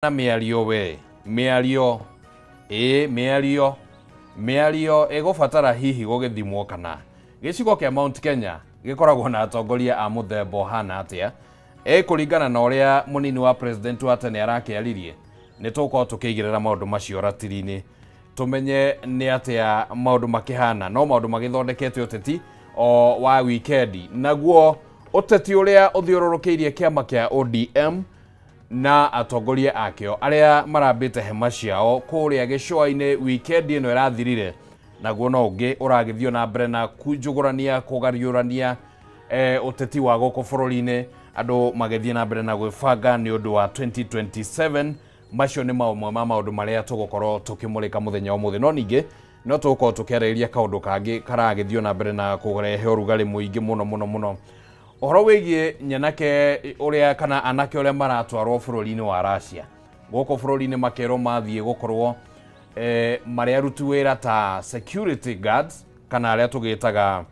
Na mĩario we mĩario mĩario ĩgũbatara hihi gũgĩthimwo kana gĩcigo kĩa Mount Kenya gĩkoragwo na atongoria a mũthemba ũhana atĩa kũringana na ũrĩa mũnini wa president wa tene arakĩaririe nĩ tũkorwo tũkĩigĩrĩra maũndũ macio ratiri-inĩ tũmenye nĩ atĩa maũndũ makĩhana no maũndũ magĩthondekete ũteti o wa weekend naguo ũteti ũrĩa ũthiũrũrũkĩirie kĩama kĩa ODM na atongoria akĩo arĩa marambĩte hema ciao kũrĩa gĩcũa-inĩ weekend ĩno ĩrathirire naguo no ũngĩ ũragĩthio na mbere na kunjũgũrania kũgariũrania ũteti wa gũkũ bũrũri-inĩ andũ magĩthiĩ na mbere na gwĩbanga nĩ ũndũ wa 2027 macio nĩ mamwe ma maũndũ marĩa tũgũkorwo tũkĩmũrĩka mũthenya ũmũthĩ no ningĩ no tũgũkorwo tũkĩarĩrĩria kaũndũ kangĩ karagĩthio na mbere na kũrehe ũrugarĩ mũingĩ mũno ũhoro wĩgiĩ nyanake ũrĩa kana anake ũrĩa maratwarwo bũrũri-inĩ wa Russia gũkũ bũrũri-inĩ makerwo mathiĩ gũkorwo marĩ aruti wĩra ta security guards kana arĩa tũgĩtaga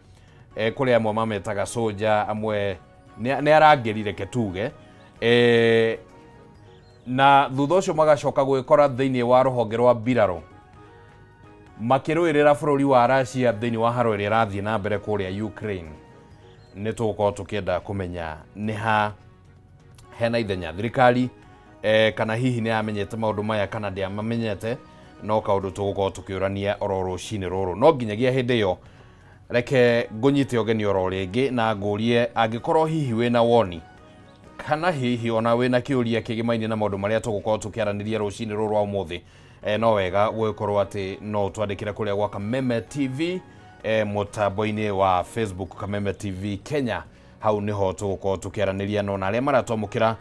kũrĩ amwe mametaga soldier amwe nĩ arangĩrire ketuge na thutha ũcio magacoka gwĩkora thĩinĩ wa rũhonge rwa mbirarũ makĩrũĩrĩra bũrũri wa Russia thĩinĩ wa haro ĩrĩa ĩrathiĩ na mbere kũrĩa Ukraine nĩ tũgũkorwo tũkĩenda kũmenya nĩ ha hena ithenya thirikari kana hihi nĩ yamenyete maũndũ maya kana ndĩamamenyete no kaũndũ tũgũkorwo tũkĩũrania oro rũcinĩ rũrũ no nginyagia hĩndĩ ĩyo reke ngũnyite ũgeni oro rĩngĩ na ngũrie angĩkorwo hihi wĩna woni kana hihi ona wĩna kĩũria kĩgĩmainie na maũndũ marĩa tũgũkorwo tũkĩaranĩria rũcinĩ rũrũ wa ũmũthĩ no wega gũgĩkorwo atĩ no twandĩkĩre kũrĩa gwa Kameme TV mũtambo-inĩ wa Facebook Kameme TV Kenya hau niho tũgũkorwo tũkĩaranĩria no na arĩa maratwamũkĩra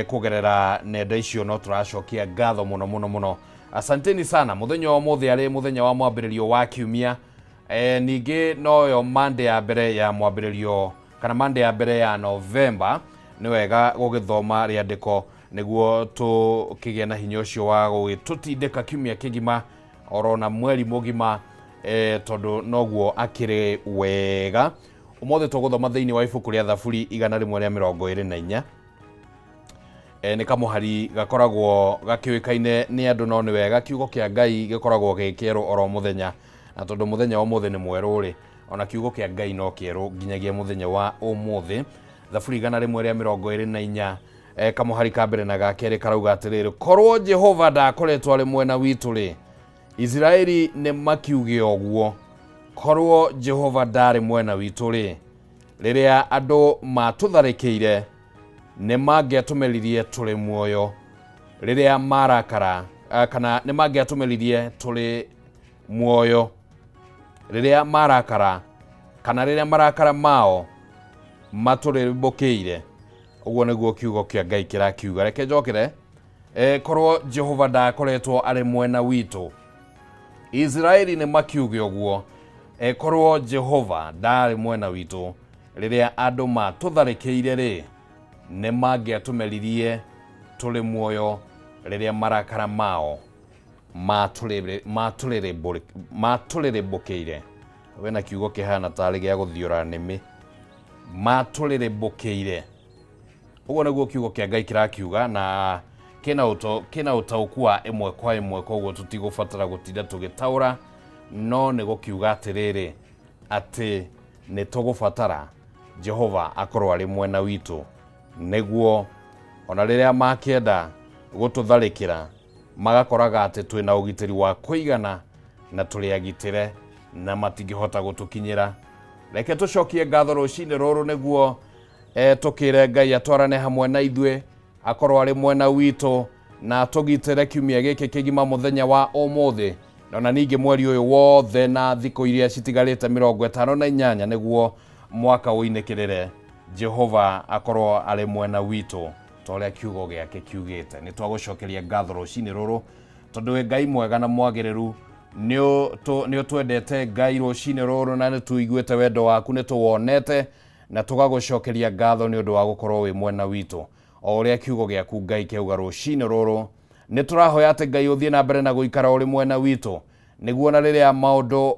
kũgerera nenda icio no tũracokia ngatho mũno asanteni sana mũthenya wa ũmũthĩ arĩ mũthenya wa mwambĩrĩrio wa kiumia ningĩ noyo Monday ya mbere ya mwambĩrĩrio kana Monday ya mbere ya November nĩ wega gũgĩthoma rĩandĩko nĩguo tũkĩgĩa na hinya ũcio wa gũgĩtũtindĩka kiumia kĩgima oro na mweri mũgima tondũ noguo akĩrĩ wega ũmũthĩ tũgũthoma thĩinĩ wa ibuku rĩa Thaburi 124 nĩ kamũhari gakoragwo gakĩũĩkaine nĩ andũ no nĩ wega kiugo kĩa Ngai gĩkoragwo gĩkĩerũ oro mũthenya na tondũ mũthenya wa ũmũthĩ nĩ mwerũ-rĩ ona kiugo kĩa Ngai no kĩerũ nginyagia mũthenya wa ũmũthĩ Thaburi 124 kamũhari ka mbere na gakerĩ karauga atĩrĩrĩ korwo Jehova ndakoretwo arĩ mwena witũ-rĩ Israeli nĩ makiuge ũguo korwo Jehova ndarĩ mwena witũ-rĩ rĩrĩa andũ matũtharĩkĩire nĩ mangĩatũmeririe tũrĩ muoyo rĩrĩa marakara kana nĩ mangĩatũmeririe tũrĩ muoyo rĩrĩa marakara kana rĩrĩa marakara mao matũrĩmbũkĩire ũguo nĩguo kiugo kĩa Ngai kĩrakiuga reke njokere korwo Jehova ndakoretwo arĩ mwena witũ Israeli nĩ makiuge ũguo korwo Jehova ndarĩ mwena witũ rĩrĩa andũ matũtharĩkĩire-rĩ nĩ mangĩatũmeririe tũrĩ muoyo rĩrĩa marakara mao matũrĩrĩmbũkĩire wena kiugo kĩhana tarĩ gĩa gũthiũra nĩmĩ matũrĩrĩmbũkĩire ũguo nĩguo kiugo kĩa Ngai kĩrakiuga na kĩna ũtaũku wa ĩmwe kwa ĩmwe koguo tũtigũbatara gũtinda tũgĩtaũra no nĩ gũkiuga atĩrĩrĩ atĩ nĩ tũgũbatara Jehova akorwo arĩ mwena witũ nĩguo ona rĩrĩa makĩenda gũtũtharĩkĩra magakoraga atĩ twĩna ũgitĩri wa kũigana na tũrĩ agitĩre na matingĩhota gũtũkinyĩra reke tũcokie ngatho rũcinĩ rũrũ nĩguo tũkĩre Ngai atwarane hamwe na ithuĩ akorwo arĩ mwena witũ na tũgitĩre kiumia gĩkĩ kĩgima mũthenya wa ũmũthĩ na ningĩ mweri ũyũ wothe na thikũ iria citigarĩte 58 nĩguo mwaka ũinĩkĩrĩre Jehova akorwo arĩ mwena witũ ta ũrĩa kiugo gĩake kiugĩte nĩ twagũcokeria ngatho rũcinĩ rũrũ tondũ wĩ Ngai mwega na mwagĩrĩru nĩ ũtwendete Ngai rũcinĩ rũrũ na nĩ tũiguĩte wendo waku nĩ tũwonete na tũgagũcokeria ngatho nĩ ũndũ wa gũkorwo wĩ mwena witũ o ũrĩa kiugo gĩaku Ngai kĩauga rũcinĩ rũrũ nĩ tũrahoya atĩ Ngai ũthiĩ na mbere na gũikara ũrĩ mwena witũ nĩguo na rĩrĩa maũndũ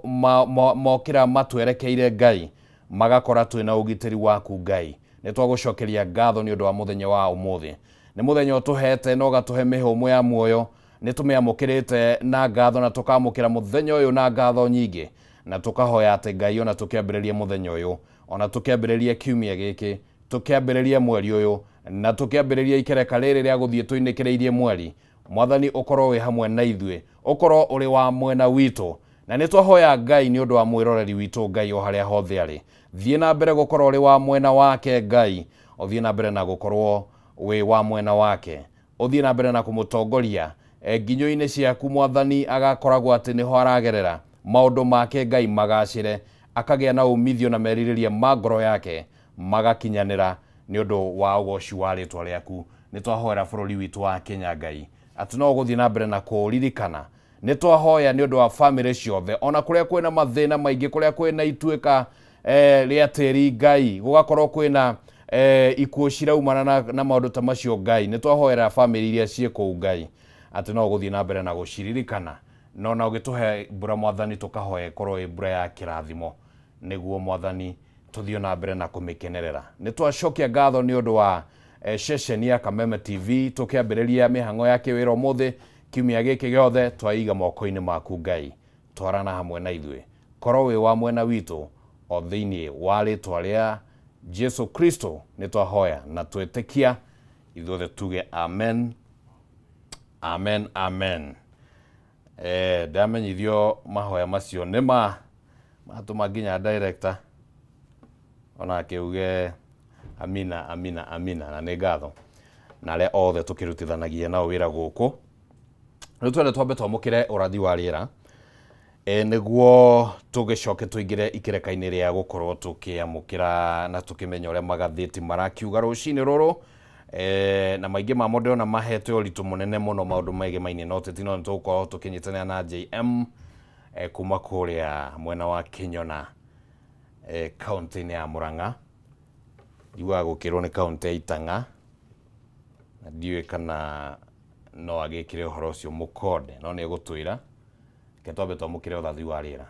mokĩra matwerekeire Ngai magakora twĩna ũgitĩri waku Ngai nĩ twagũcokeria ngatho nĩ ũndũ wa mũthenya wa ũmũthĩ nĩ mũthenya ũtũhete na ũgatũhe mĩhũmũ ya muoyo nĩ tũmĩamũkĩrĩte na ngatho na tũkamũkĩra mũthenya ũyũ na ngatho nyingĩ na tũkahoya atĩ Ngai ona tũkĩambĩrĩria mũthenya ũyũ ona tũkĩambĩrĩria kiumia gĩkĩ tũkĩambĩrĩria mweri ũyũ na tũkĩambĩrĩria ikereka rĩrĩ rĩa gũthiĩ twĩnĩkĩrĩirie mweri Mwathani ũkorwo wĩ hamwe na ithuĩ ũkorwo ũrĩ wa mwena witũ na nĩ twahoya Ngai nĩ ũndũ wa mwĩroreri witũ Ngai o harĩa hothe arĩ thiĩ na mbere gũkorwo ũrĩ wa mwena wake Ngai ũthiĩ na mbere na gũkorwo wĩ wa mwena wake ũthiĩ na mbere na kũmũtongoria nginyo-inĩ ciaku Mwathani agakoragwo atĩ nĩho aragerera maũndũ make Ngai magacĩre akagĩa na umithio na merirĩria ma ngoro yake magakinyanĩra nĩ ũndũ wa ũgoci wa rĩtwa rĩaku nĩ twahoera bũrũri witũ wa Kenya Ngai atĩ no gũthiĩ na mbere na kũririkana nĩ twahoya nĩ ũndũ wa family ciothe ona kũrĩa kwĩna mathĩna maingĩ kũrĩa kwĩna ituĩka rĩa tĩri Ngai gũgakorwo kwĩna ikuũ ciraumana na maũndũ ta macio Ngai nĩ twahoera family iria ciĩ kũu Ngai atĩ no gũthiĩ na mbere na gũciririkana no na ũgĩtũhe mbura Mwathani tũkahoya korwo ĩ mbura ya kĩrathimo nĩguo Mwathani tũthiĩ na mbere na kũmĩkenerera nĩ twacokia ngatho nĩ ũndũ wa session ya Kameme TV tũkĩambĩrĩria mĩhang'o ya kĩwĩra ũmũthĩ kiumia gĩkĩ gĩothe twaiga moko-inĩ maku Ngai twarana hamwe na ithuĩ korwo wĩ wa mwena witũ o thĩinĩ wa rĩtwa rĩa Jesu Kristo nĩ twahoya na twĩtĩkia ithuothe tuge amen amen amen ndamenyithio mahoya macio nĩ matũma nginya director ona akĩuge amina amina amina na nĩ ngatho na arĩa othe tũkĩrutithanagia nao wĩra gũkũ rĩu twende twambe twamũkĩre ũrathi wa rĩera nĩguo tũgĩcoke tũingĩre ikereka-inĩ rĩa gũkorwo tũkĩamũkĩra na tũkĩmenya ũrĩa magathĩti marakiuga rũcinĩ rũrũ na maingĩ mamo ndĩrona mahete ũritũ mũnene mũno maũndũ maingĩ mainĩ no ũteti no nĩ tũgũkorwo tũkĩnyitanĩra na JM kuma kũrĩa mwena wa Kĩnyona kaunti-inĩ ya Mũrang'a ndiuaga gũkĩrwo nĩ kaunti ya Itang'a na ndiũĩ kana no agĩkĩre ũhoro ũcio mũkonde no nĩ egũtwĩra ke twambe twamũkĩre ũrathi wa rĩera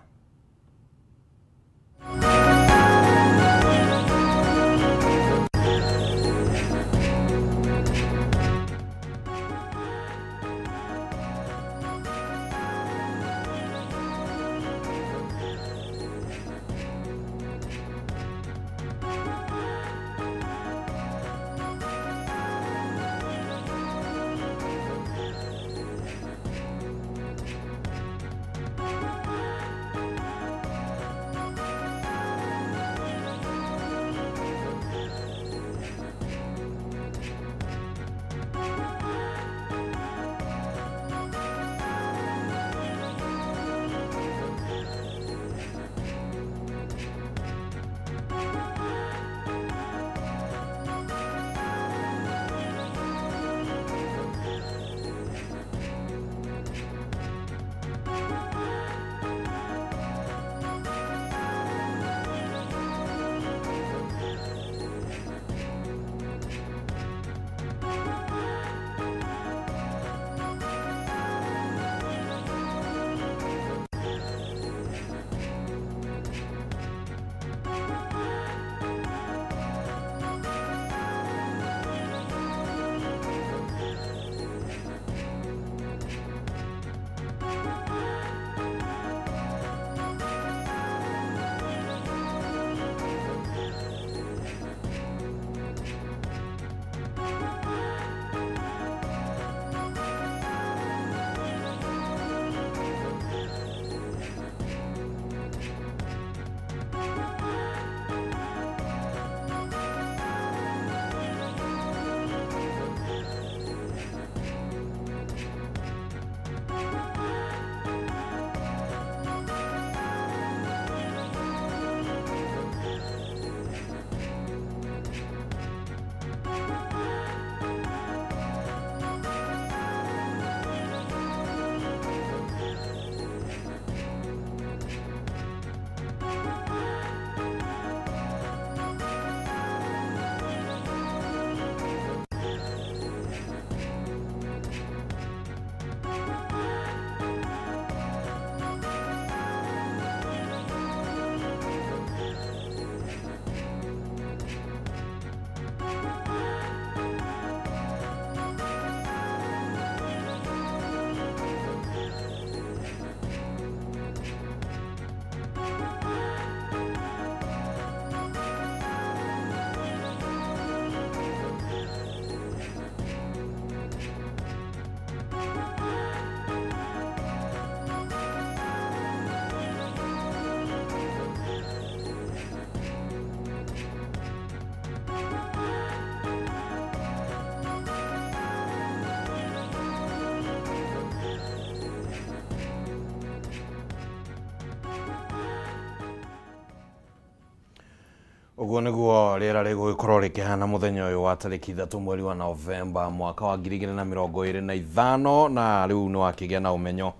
Uguo niguo riera rigugikorwo rikihana muthenya uyu wa tariki 3 mweri wa Novemba mwaka wa 2025 na riu ni wakigia na umenyo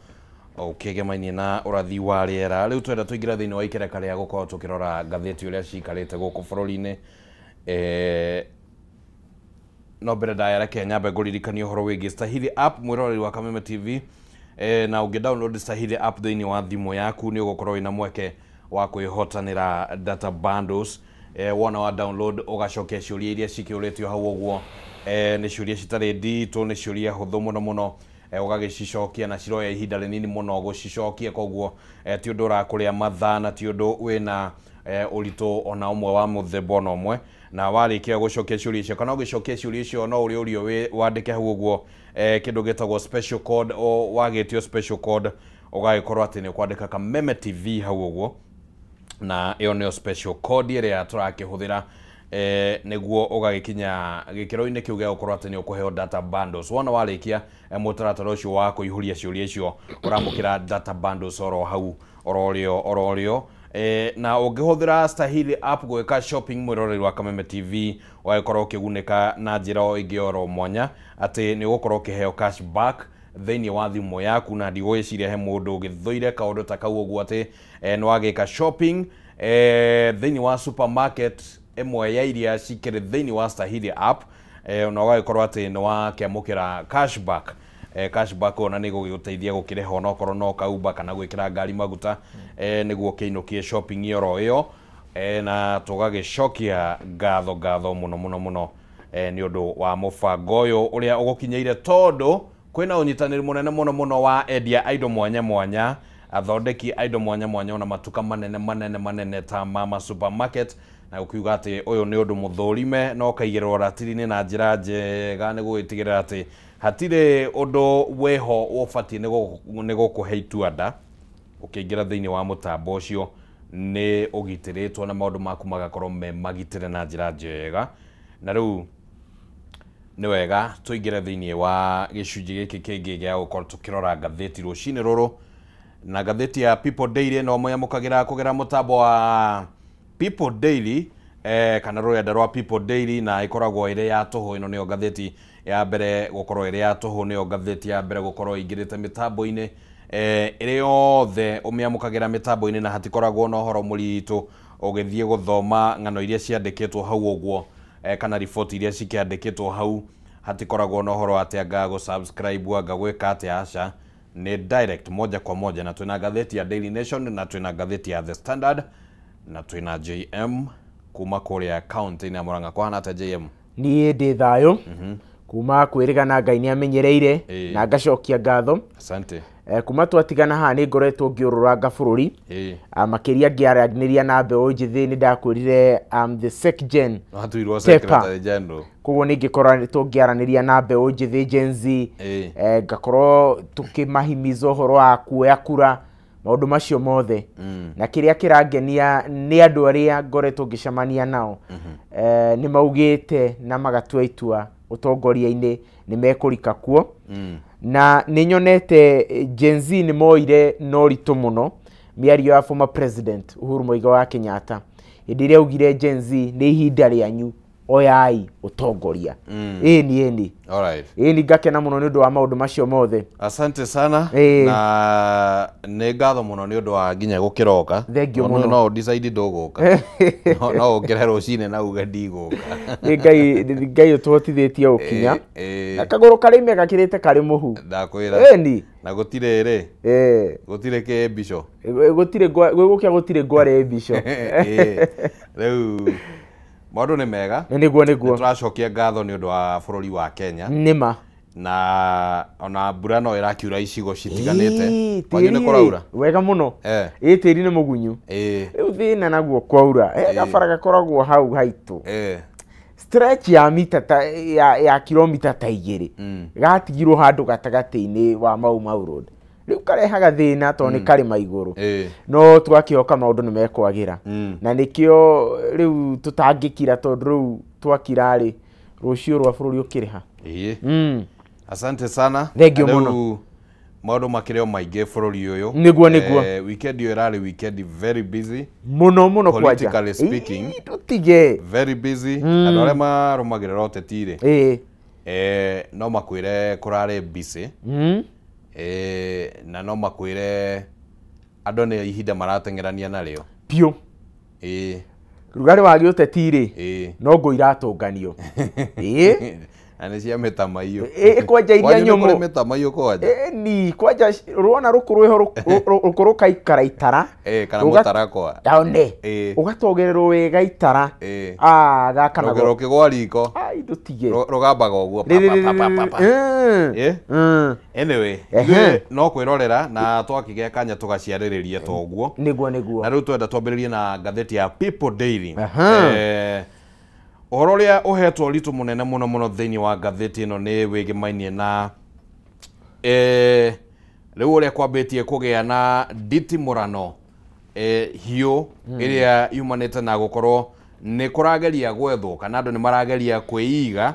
ukigemainie na urathi wa riera. Riu twenda tuingira thiini wa ikereka ria gukorwo tukirora ngatheti uria cikarite guku bururi-ini. No mbere ndaereke nyambe nguririkania uhoro wigi Stahili app mwiroreri wa Kameme TV na ungi download Stahili app thiini wa thimu yaku ni ugukorwo wina mweke wa kwihotanira data bundles. Wona wa download ugacokia ciuria iria cikiuritio hau uguo ni ciuria citari nditu ni ciuria huthu muno ugagicokia na ciroya ihinda rinini muno gucicokia koguo ti undu urakuria mathaa na ti undu wina uritu ona umwe wa muthemba ona umwe na warikia gucokia ciuria icio kana ugicokia ciuria icio no urio wandike hau uguo kindu gitagwo special code o wagitio special code ugagikorwo ati ni kwandika Kameme TV hau uguo na iyo niyo special code iria turakihuthira niguo ugagikinya gikiro-ini kiu gia gukorwo ati ni ukuheo data bundles. Wona warikia mutaratara ucio wa kuihuria ciuria icio uramukira data bundles oro hau ororio na ungihuthira Stahili app gwika shopping mwiroreri wa Kameme TV wagikorwo ukigunika na njira o ingi oro mwanya ati ni gukorwo ukiheo cashback thiini wa thimu yaku na ndigwiciria he mundu ugithoire kaundu ta kau uguo ati no agika shopping thiini wa supermarket emwe ya iria cikiri thiini wa Stahili app na ugagikorwo ati no wakiamukira cashback ona ni gugiteithia gukireha ona okorwo no kauba kana gwikira ngari maguta niguo kiinukie shopping iyo na tugagicokia ngatho muno ni undu wa mubango uyu uria ugukinyeire tondu kwina unyitaniri munene muno wa endia indo mwanya athondeki indo mwanya ona matuka manene ta Mama Supermarket na ukiuga ati uyu ni undu muthurime no kaigirwo ratiri-ini na njira njega ni gwitigirira ati hatire undu weho ubati ni gukuhe ituanda ukiingira thiini wa mutambo ucio ni ugitiritwo na maundu maku magakorwo me magitire na njira njega. Na riu ni wega tuingire thiini wa gicunji giki kingi gia gukorwo tukirora ngatheti rucini ruru na ngatheti ya People Daily no mwamukagira kugera mutambo wa People Daily kana ruyenda rwa People Daily na ikoragwo ire ya tuhu. Ino ni ngatheti ya mbere gukorwo ire ya tuhu, ni ngatheti ya mbere gukorwo ingirite mitambo-ini ire yothe umiamukagira mitambo-ini na hatikoragwo no horo muritu ugithie guthoma ng'ano iria ciandikitwo hau uguo kana report iria cikiandikitwo hau. Hatikoragwo no horo ati anga go subscribe anga gwika ati aca ni direct moja kwa moja. Na twina ngatheti ya Daily Nation na twina ngatheti ya The Standard na twina JM kuma kuria account ina Murang'a kwa hana ta JM ni ndi thayo kuma kwirigana Ngai ni amenyereire na ngacokia ngatho. Asante. Kuma twatigana ha ni ngoretwo ngiururanga bururi makiria ngiaraniria na mbeu njithi ni ndakwirire the SecGen hatuirwo secretary general koguo ni ngikorwo ngiaraniria na mbeu njithi Gen Z ngakorwo tukimahimiza uhoro wa kuoya kura maundu macio mothe na kiria kirangenia ni andu aria ngoretwo ngicemania nao ni maugite na magatua itua utongoria-ini ni mekurika kuo na ninyonete Gen Z ni moire no ritu muno miario ya former president Uhuru Muigai wa Kenyatta hindi iria ugire Gen Z ni ihinda rianyu oyai utongoria ni alright ni ngakena muno ni undu wa maundu macio mothe. Asante sana na ni ngatho muno ni undu wa nginya gukiroka no decide nduguka no ukire rucine na uga ndiguka ngai utotithitie ukinya na kaguru kari mega kirite kari muhu ndakwira na gutire ri gutire ke bisho gutire gutire ngware bisho riu maundu ni mega niguo turacokia ngatho ni undu wa bururi wa Kenya nima na ona mbura no irakiura icigo citiganite kwanyu ni kuraura wega muno tiri ni mugunyu riu thina naguo kwaura gabara gakoragwo hau haitu stretch ya mita ya kilomita ta 2 gatigirwo handu gatagati-ini wa Mau Road riu karehaga thina to ni kari maiguru no twakioka maundu ni mekwagira na nikio riu tutangikira tondu riu twakirari rucio rwa bururi ukiriha Asante sana. Thank you muno. maundu makireo maingi bururi uyu niguo weekend yo irari weekend very busy muno kwanja politically speaking tutige very busy andu aria marumagirira uteti no makwire kurare busy na no makwire andu ni ihinda maratengerania nario pio rugari wagi uteti no ngo iratunganio ani cia metamaio kwanja iria nyomo metamaio kwanja ni kwanja ruona rukuru iho rukuru kaikara itara kana mutara kwa yaone ugatogererwo wega itara gaka nago rukigwa riko ndutige rugambaga uguo anyway no kwirorera na twakigea kanya tugaciaririria toguo niguo na riu twenda twambiririe na ngatheti ya People Daily Ohoro uria uhetwo ritu munene muno thiini wa ngatheti ino ni wigimainie na riu uria kwambitie kugia na nditimurano hiu iria yumanite na gukorwo ni kurageria gwethwo kana andu ni marageria kwiiga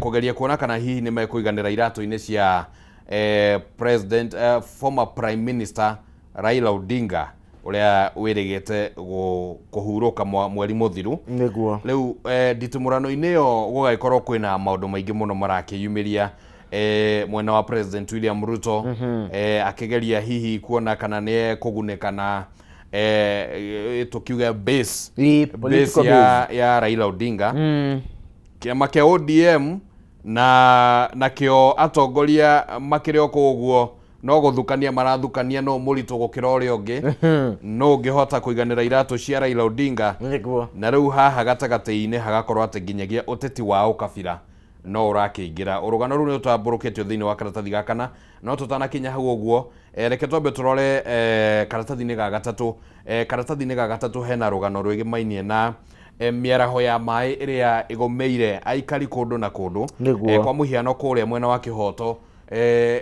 kugeria kuona kana hihi ni mekuiganira iratu-ini cia president former prime minister Raila Odinga uria wirigite kuhuruka mweri muthiru niguo riu nditimurano-ini yo gugakorwo kwina maundu maingi muno marakiyumiria mwena wa president William Ruto akigeria hihi kuona kana ni kugunekana tukiuga base ya Raila Odinga kiama kia ODM na kio atongoria makireo koguo no guthukania marathukania no murito gukira uria ungi no ngihota kuiganira iratu cia Raila Odinga na riu haha gatagati-ini hagakorwo ati nginyagia uteti wa ukabira no urakiingira urugano ru ni utamburukitio thiini wa karatathi gakana no tutanakinya hau uguo reke twambe turore karatathi-ini ga gatatu karatathi-ini ga gatatu hena rugano rwigimainie na miaraho ya mai iria igomeire aikari kundu na kundu kwa muhiano kuria mwena wa kihoto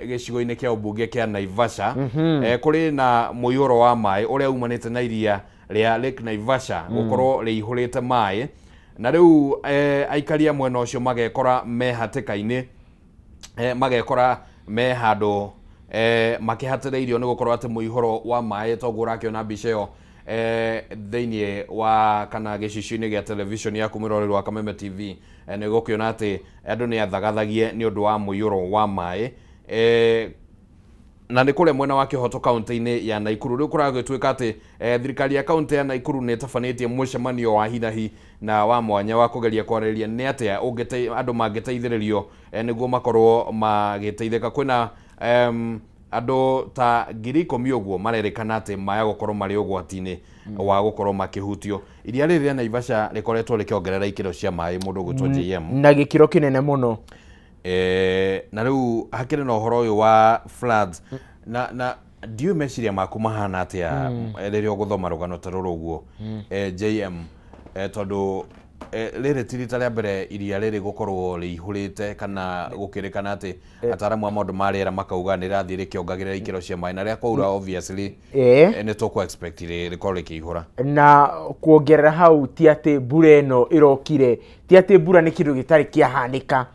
gicigo-ini kia ubunge kia Naivasha kuri na muiyuro wa mai uria umanite na iria ria Lake Naivasha gukorwo riihurite mai na riu aikaria mwena ucio magekora me hatika-ini magekora me handu makihatiriirio ni gukorwo ati muihuro wa mai toguo urakiona mbica iyo thiini wa kana gicicio-ini gia television ya kumirorerwo wa Kameme TV ni gukiona ati andu ni athagathagie ni undu wa muiyuro wa mai na ni kule mwena wa kihoto kaunti-ini ya Naikuru riu kuragituika ati thirikari ya kaunti ya Naikuru ni tafanĩtie mucemanio wa hinahi na wa mwanya wa kugeria kwarĩrĩria ni atia andu mangĩteithĩrĩrio niguo makorwo magĩteithĩka kwina andu ta 10,000 uguo marerikana ati maya gukorwo mari ugwati-ini wa gukorwo makihutio iria riri ria Naivasha rikoretwo rikiongerera ikiro cia mai mundu gutwo JM na gikiro kinene muno na riu hakiri na uhoro uyu wa floods na ndiu meciria maku mahana atia riria guthoma rugano ta ruru uguo JM tondu riri tirita ria mbere iria riri gukorwo riihurite kana gukirikana ati ataramu a maundu ma riera makauga ni rathi rikiongagirira ikiro cia mai na ria kwaura obviously ni tukwa expect rikorwo rikiihura na kuongerera hau ti ati mbura ino irokire ti ati mbura ni kindu gitari kiahanika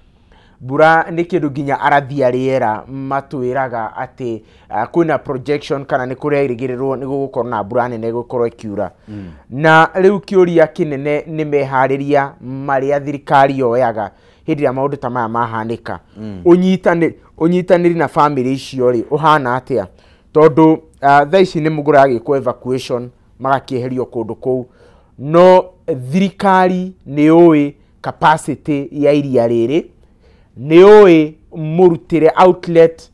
mbura ni kindu nginya arathi a riera matwiraga ati kwina projection kana ni kuria irigirirwo ni gukorwo na mbura nene gukorwo ikiura na riu kiuria kinene ni mehariria maria thirikari yoyaga hindi ya maundu ta maya mahanika unyitaniri na family icio ri uhana atia tondu thaa ici ni mugura agikwo evacuation magakieherio kundu kou no thirikari ni oi capacity ya iria riri ni oi murutire outlet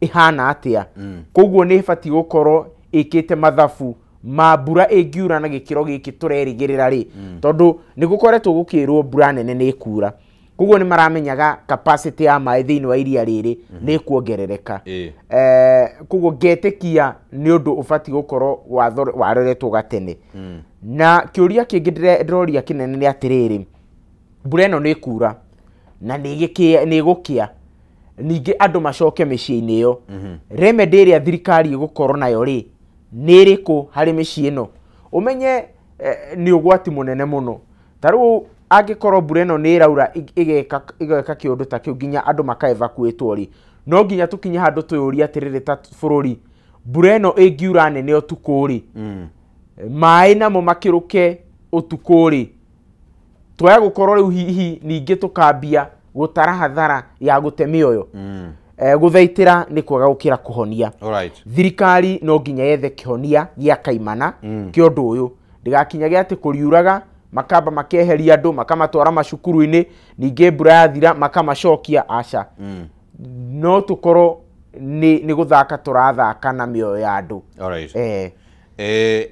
ihana atia koguo ni fati gukorwo ikite mathafu ma mbura ingiura na gikiro giki turerigirira ri tondu ni gukoretwo gukirwo mbura nene ni ikura koguo ni maramenyaga capacity ya mai thiini wa iria riri ni kuongerereka koguo ngetikia ni undu ufati gukorwo waroretwo gatene na kiuria kingi ndiroria kinene ni atiriri mbura ino ni ikura na ni gukia ningi andu macoke micii-ini iyo remedy iria thirikari igukorwo nayo ri ni iriku hari micii ino umenye ni ugwati munene muno taru angikorwo mbura ino ni iraura igeka kiundu ta kiu nginya andu makaevacuatwo ri no nginya tukinye handu tuyuria atiriri ta bururi mbura ĩno ĩngiura nene ũtukũ ri maĩ namo makiruke ũtukũ ri twaya gukorwo riu hihi ningĩ tukambia gutara hathara ya gute mĩoyo guthaitira ni kwaga gukira kuhonia. Thirikari no nginya yethe kihonia gĩa kaimana kĩ ũndũ ũyũ ndigakinyage ati kuriuraga makamba makeheria andu makamatwara macukuru-ini ningĩ mbura yathira makamacokia aca no tukorwo ni guthaka turathaka na mĩoyo ya andu.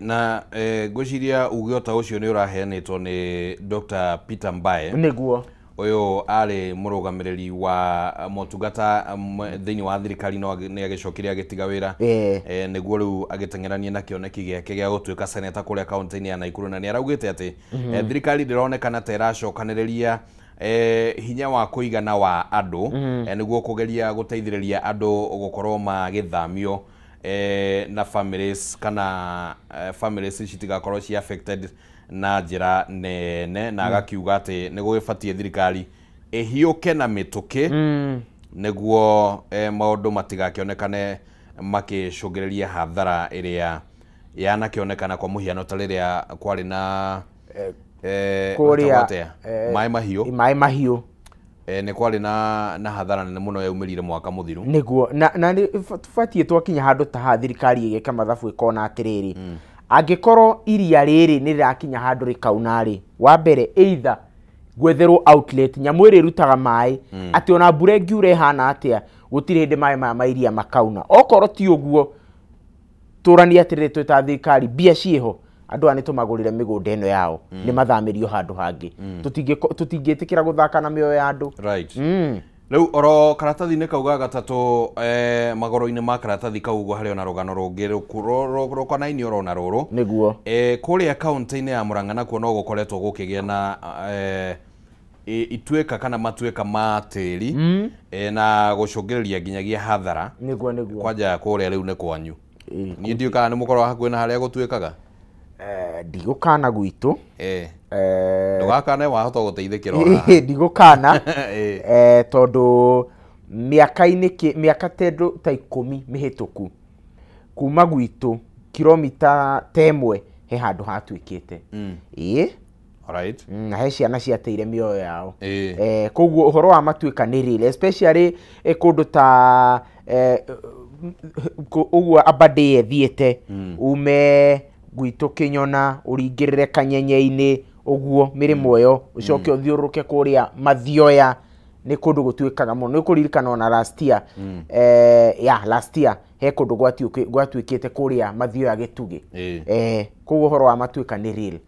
Na ngwiciria ugiota ucio ni uraheanitwo ni Dr. Peter Mbae niguo uyu ari murugamiriri wa motungata thiini wa thirikari no ni agicokire agitiga wira niguo riu agitengerania na kioneki giake gia gutuika seneta kuria kaunti-ini ya Naikuru na ni araugite ati thirikari ndironekana ta iracokaniriria hinya wa kuigana wa andu niguo kugeria guteithiriria andu gukorwo magithamio na families kana families citigakorwo ci affected na njira nene na agakiuga ati niguo ibatie thirikari ihiuke na mituki niguo maundu matigakionekane makicungireria hathara iria yanakionekana kwa muhiano ta riria kwari na maĩ mahiũ ni kwari na hathara nene muno yaumirire mwaka muthiru niguo na tubatie twakinya handu ta ha thirikari igeka mathabu ikona atiriri angikorwo iria riri ni rirakinya handu rikauna ri wa mbere either gwetherwo outlet nyamu iri rutaga maĩ ati ona mbura ingiura ihana atia gutire hindi maĩ maya mairia makauna okorwo ti uguo turania atiriri twita thirikari bia ciho andu ani tumagurire migunda eno yao ni mathamirio handu hangi tutingitikira guthaka na mioyo ya andu. Riu oro karatathi-ini kauga gatatu magoro-ini ma karatathi kaugo hari ona rugano rungi rukona-ini oro na ruru niguo kuria kaunti-ini ya Murang'a nakuo no gukoretwo gukigia na ituika kana matuika ma tiri na gucungiriria nginyagia hathara niguo kwanja kuria riu ni kwanyu ni ndiuka ni mukorwo hakuhi na haria gutuikaga ndigukana gwitu ndugakane wahota guteithikira ndigukana tondu miaka tendu ta 10 mihituku kuma gwitu kilomita temwe he handu hatuikite alright na he ciana ciateire mioyo yao koguo uhoro wa matuika ni real especially kundu ta uguo abade ethiete ume gwitu Kinyona uringirire Kanyenye-ini uguo mirimo yo ucoke uthiuruke kuria Mathioya ni kundu gutuikaga muno ni kuririkana ona last year last year he kundu gwatuikite kuria Mathioya Gitugi koguo horo wa matuika ni real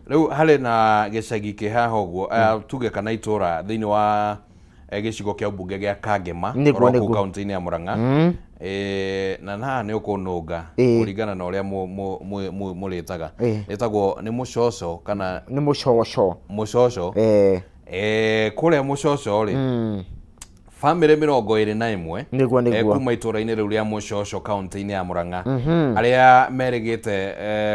riu hari na gicagi kihaha uguo tuge kana itura thiini wa gicigo kia mbunge gia Kangema oro kaunti-ini ya Murang'a na ni ukununga kuringana na uria muritaga itagwo ni mucoco kana ni mucoco kuria mucoco ri family 21 niguo kuma itura-ini riu ria mucoco kaunti-ini ya Murang'a aria merigite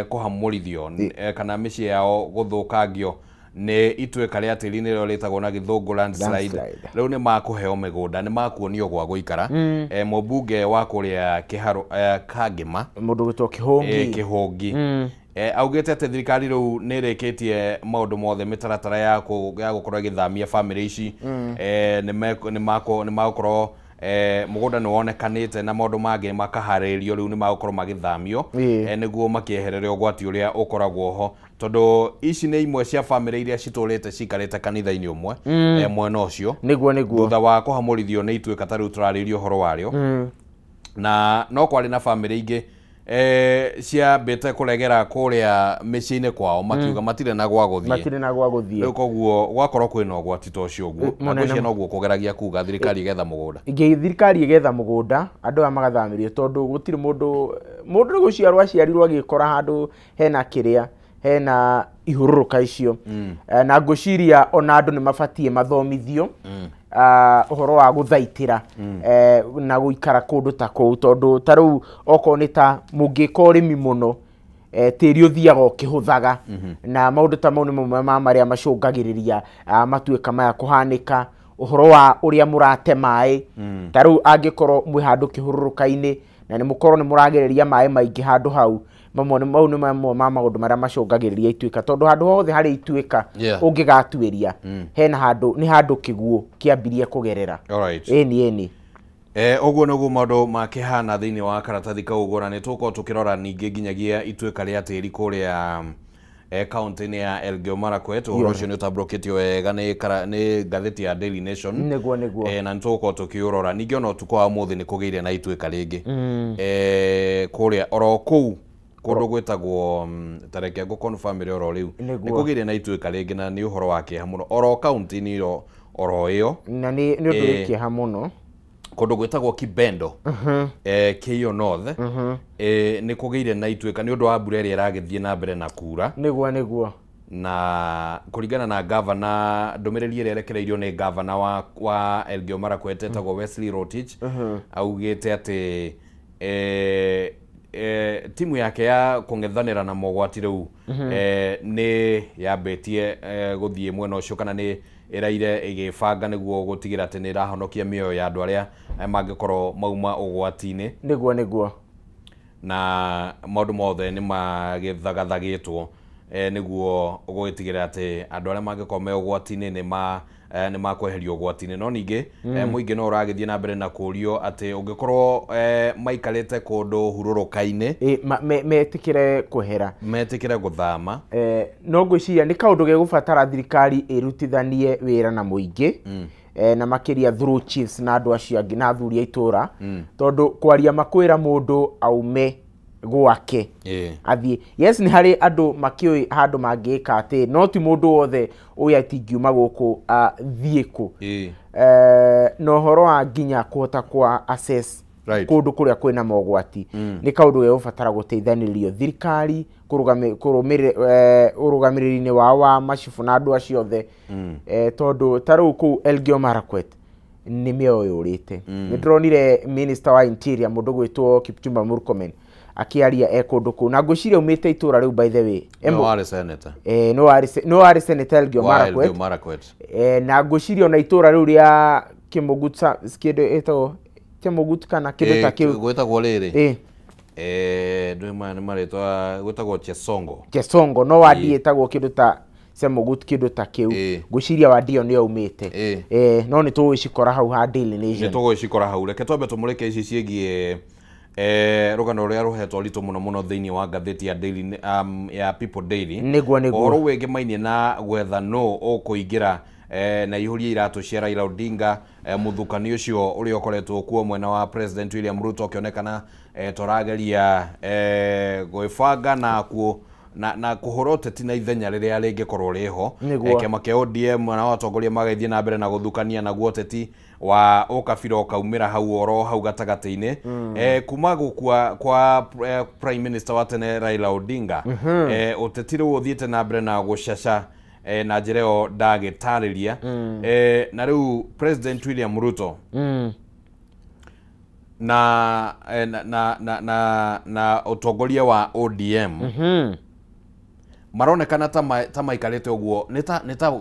kuhamurithio kana micii yao guthukangio ni ituika ria tiri-ini rio ritagwo na Githungu landslide riu ni makuheo migunda ni makuonio gwa guikara mubunge wa kuria Kiharo Kangema mundu gitwo Kihungi augite ati thirikari riu ni rikitie maundu mothe mitaratara ya gukorwo igithamia family ici ni magukorwo mugunda ni wonekanite na maundu mangi makaharirio riu ni magukorwo magithamio niguo makieherere ugwati uria ukoragwo ho tondu ici ni imwe cia family iria citurite cikarite kanitha-ini umwe mwena ucio niguo thutha wa kuhamurithio ni ituika ta riu turaririo horo wario na no kwari na family ingi cia bete kuregera kuria micii-ini kwao makiuga matire na gwa guthie riu koguo gwakorwo kwina ugwati ta ucio uguo andu cia noguo kugeragia kuga thirikari igetha mugunda thirikari igetha mugunda andu aya magathamirio tondu gutire mundu ni guciarwo aciarirwo agikora handu hena kiria hena ihururuka icio na ngwiciria ona andu ni mabatie mathomithio uhoro wa guthaitira na guikara kundu ta kou tondu ta riu oko ni ta mungika urimi muno tiri uthiaga ukihuthaga na maundu ta mau ni mamwe ma maria macungagiriria matuika maya kuhanika uhoro wa uria murate mai taru angikorwo mwi handu kihururuka-ini na ni mukorwo ni muragereria mai maingi handu hau mamwe mau ni mamwe ma maundu maria macungagiriria ituika tondu handu hothe hari ituika ungigatuiria hena handu ni handu kiguo kiambirie kugerera. Alright. Eni Oguo noguo maundu makihana thiini wa karatathi kau uguo na nituko tukirora ningi nginyagia ituika ria tiri kuria county-ini ya Elgeyo Marakwet uhoro ucio ni utabroketio wega ni gatheti ya Daily Nation niguo na nituko tukiurora ningi ona utuko wa muthi ni kugeire na ituika ringi kuria oro kuu kundu gwetagwo tareke ngo confirm ri oro riu ni kugeire na ituika ringi na ni uhoro wake hamuno oro county-ini oro iyo na ni undu wiki hamuno kundu gwetagwo Kibendo Keio North ni kugeire na ituika ni undu wa mbura ria iragithie na mbere na kura niguo na kuringana na governor ndumiriri ria rekereirio ni governor wa Elgeyo Marakwet etagwo Wesley Rotich augite ati timu yake ya kungethanira na mogwati riu ni yabetie guthie mwena ucio kana ni iraire igibanga niguo gutigira ati ni rahonokia mioyo ya andu aria mangikorwo mauma ugwati-ini niguo na maundu mothe ni magithagathagitwo niguo gugitigira ati andu aria mangikorwo me ugwati-ini ni makweherio ugwati-ini no ningi muingi no uragithie na mbere na kurio ati ungikorwo maikarite kundu hururuka-ini metikire kuhera metikire guthama no ngwiciria ni kaundu gegubatara thirikari irutithanie wira na muingi na makiria through chiefs na andu acio angi na athuri a itura tondu kwaria makwira mundu aume gwake athie yes ni hari andu makioi handu mangika ati no ti mundu wothe uyu atingiuma guku thie ku no horo wa nginya kuhota kwa access kundu kuria kwina mogwati ni kaundu gegubatara guteithanirio thirikari urugamiriri-ini wa macibu na andu acio othe tondu taru ku Elgeyo Marakwet ni mioyo yurite ni ndronire minister wa interior mundu gwitwo Kipchumba Murkomen akiaria kundu ku na ngwiciria umite itura riu by the way no ari senator no ari senator Elgeyo Marakwet na ngwiciria ona itura riu ria Kimugutsa skido eto Kimugut kana kido ta kiu gwetagwo riri nduma ni maritwa gwetagwo Chesongo no wadi etagwo kido ta Semogut kido ta kiu ngwiciria wadi oni umite no ni tuwicikora hau ha Daily Nation ni tuwicikora hau reke twambe tumureke ici ciegie rugano ruria ruhetwo ritu muno thiini wa gatheti ya Daily ya People Daily niguo oro wege mainie na gwetha no ukuingira na ihuria iratu cia Raila Odinga muthukani ucio uri okoretwo kuo mwena wa President William Ruto kionekana torageria gwibanga na kuhoroteti na ithenya riria ringikorwo riho kema kia ODM na watongoria magaithie na mbere na guthukania na guoteti wa ukabira ukaumira hau oro hau gatagati-ini kuma gukua kwa Prime Minister wa tene Raila Odinga utetire uthiete na mbere na gucaca na njireo ndagitariria na riu President William Ruto na utongoria wa ODM maronekana ta maikarite uguo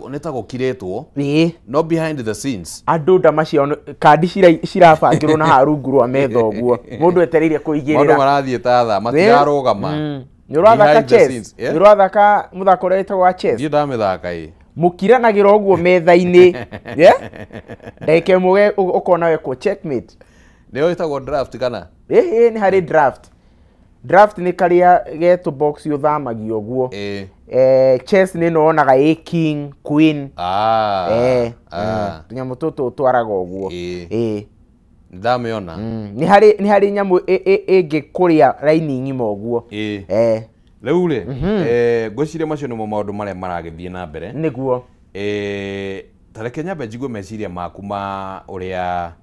nita gukiretwo no behind the scenes andu ndamacio kandi cirabangirwo na harungu rwa metha uguo mundu etereire kuigirira mundu marathie tatha matirarugama ni urathaka chess ni urathaka muthako rete wa chess ndio ndamithaka mukiranagira uguo metha-ini ndeke muge ukona weko checkmate ndio itagwo draft kana ni hari draft ni karia geto box yuthamagio uguo chess ni no onaga king queen tunyamu tutu twaraga uguo ndamiona ni hari nyamu ingikuria raini ngima uguo riu ri ngwiciria macio nimo maundu maria maragithie na mbere niguo tareke nyambe njigue meciria maku ma uria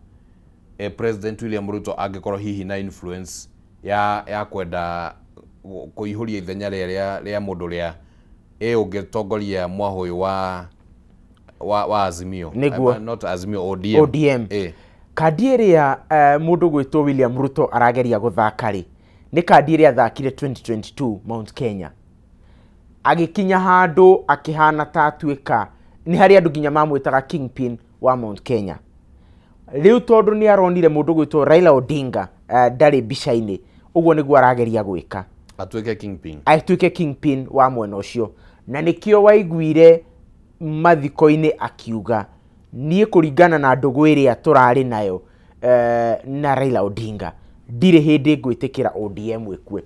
President William Ruto angikorwo hihi na influence ya kwenda kuihuria ithenya ria mundu ria ungitongoria mwahuyu wa Azimio not Azimio ODM kandi iria mundu gwitwo William Ruto arageria guthaka ri ni kandi iria thakire 2022 Mount Kenya agikinya handu akihana ta tuika ni hari andu ginya mamwitaga kingpin wa Mount Kenya. Riu tondu ni aronire mundu gwitwo Raila Odinga ndari bica-ini, uguo niguo arageria gwika atuike kingpin wa mwena ucio, na nikio waiguire mathiko-ini akiuga nie kuringana na ndugu iria turari nayo na Raila Odinga ndire hindi ngwitikira ODM ikue.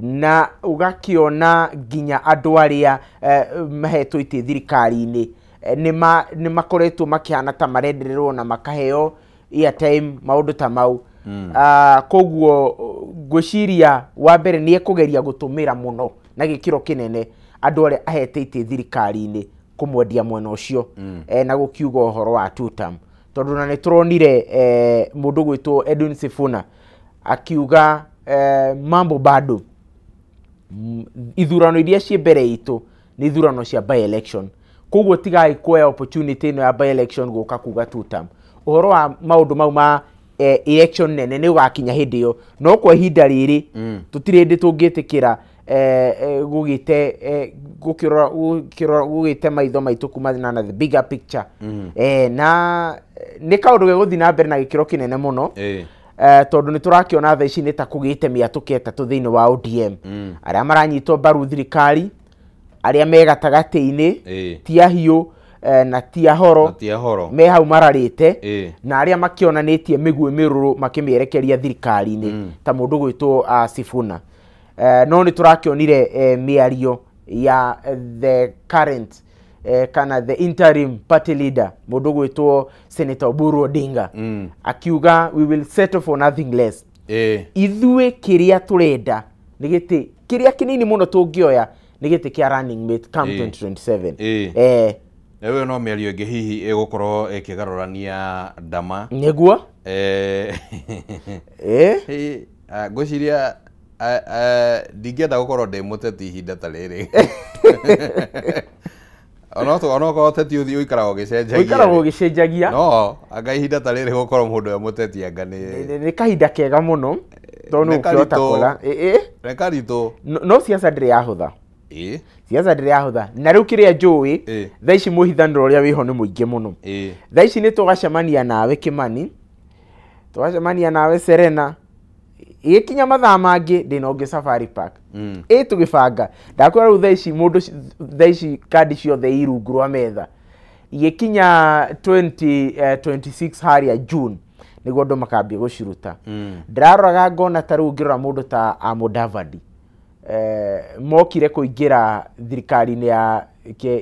Na ugakiona nginya andu aria mahetwo ite thirikari-ini ni makoretwo makihana ta marendererwo na makaheo airtime maundu ta mau. Koguo ngwiciria wa mbere ni ekugeria gutumira muno na gikiro kinene andu aria ahete ite thirikari-ini kumwendia mwena ucio na gukiuga uhoro wa tutam, tondu na nituronire mundu gwitwo Edwin Sifuna akiuga mambo bado ithurano iria cie mbere itu ni ithurano cia by election, koguo tigai kuoya opportunity ino ya by election guka kuga tutam. Uhoro wa maundu mau ma election nene ni ugakinya hindi yo, no kwa ihinda riri tutirindi tungitikira gugite gugite maitho maitu kumana na the bigger picture. Na ni kaundu geguthi na mbere na gikiro kinene muno, tondu ni turakiona tha ici ni ta kugite miatuke etatu thiini wa ODM aria maranyitwo mbaru thirikari, aria me gatagati-ini tia hiu na tia horo me hau mararite, na aria makionanitie migwe miruru makimierekeria thirikari-ini ta mundu gwitwo Sifuna. No ni turakionire miario ya the current kana the interim party leader mundu gwitwo Senator Oburu Odinga akiuga we will settle for nothing less. Ithue kiria turenda ni giti kiria kinini muno tungioya ni giti kia running mate come 2027. Ewe no miario ingi hihi egukorwo ekigarurania ndama niguo ngwiciria ndingĩenda gũkorwo ndĩ mũteti ihinda ta rĩrĩ. Onokorwo ũteti ũthiĩ ũikaragwo ũgĩcenjagia no anga ihinda ta rĩrĩ gũkorwo mũndũ wa mũteti anga nĩ kahinda kega mũno tondũ ũkĩhota kũra nĩ karitũ no siasa ndĩrĩ yahũtha. Siasa ndĩrĩ yahũtha, na rĩu kĩrĩa njũĩ thaa ici mũhithanĩro ũrĩa wĩho nĩ mũingĩ mũno. Thaa ici nĩ tũgacemania nawe Kimani, tũgacemania nawe Serena, ikinya mathaa mangĩ ndĩna ũngĩ Safari Park tũgĩbanga. Ndakwĩra rĩu thaa ici mũndũ thaa ici kandi ciothe irungu rwa metha, ikinya 2026 harĩa June nĩguo andũ makambia gũciruta. Ndĩraroraga ngona ta rĩu ngĩrora mũndũ ta Mudavadi mokire kũingĩra thirikari-inĩ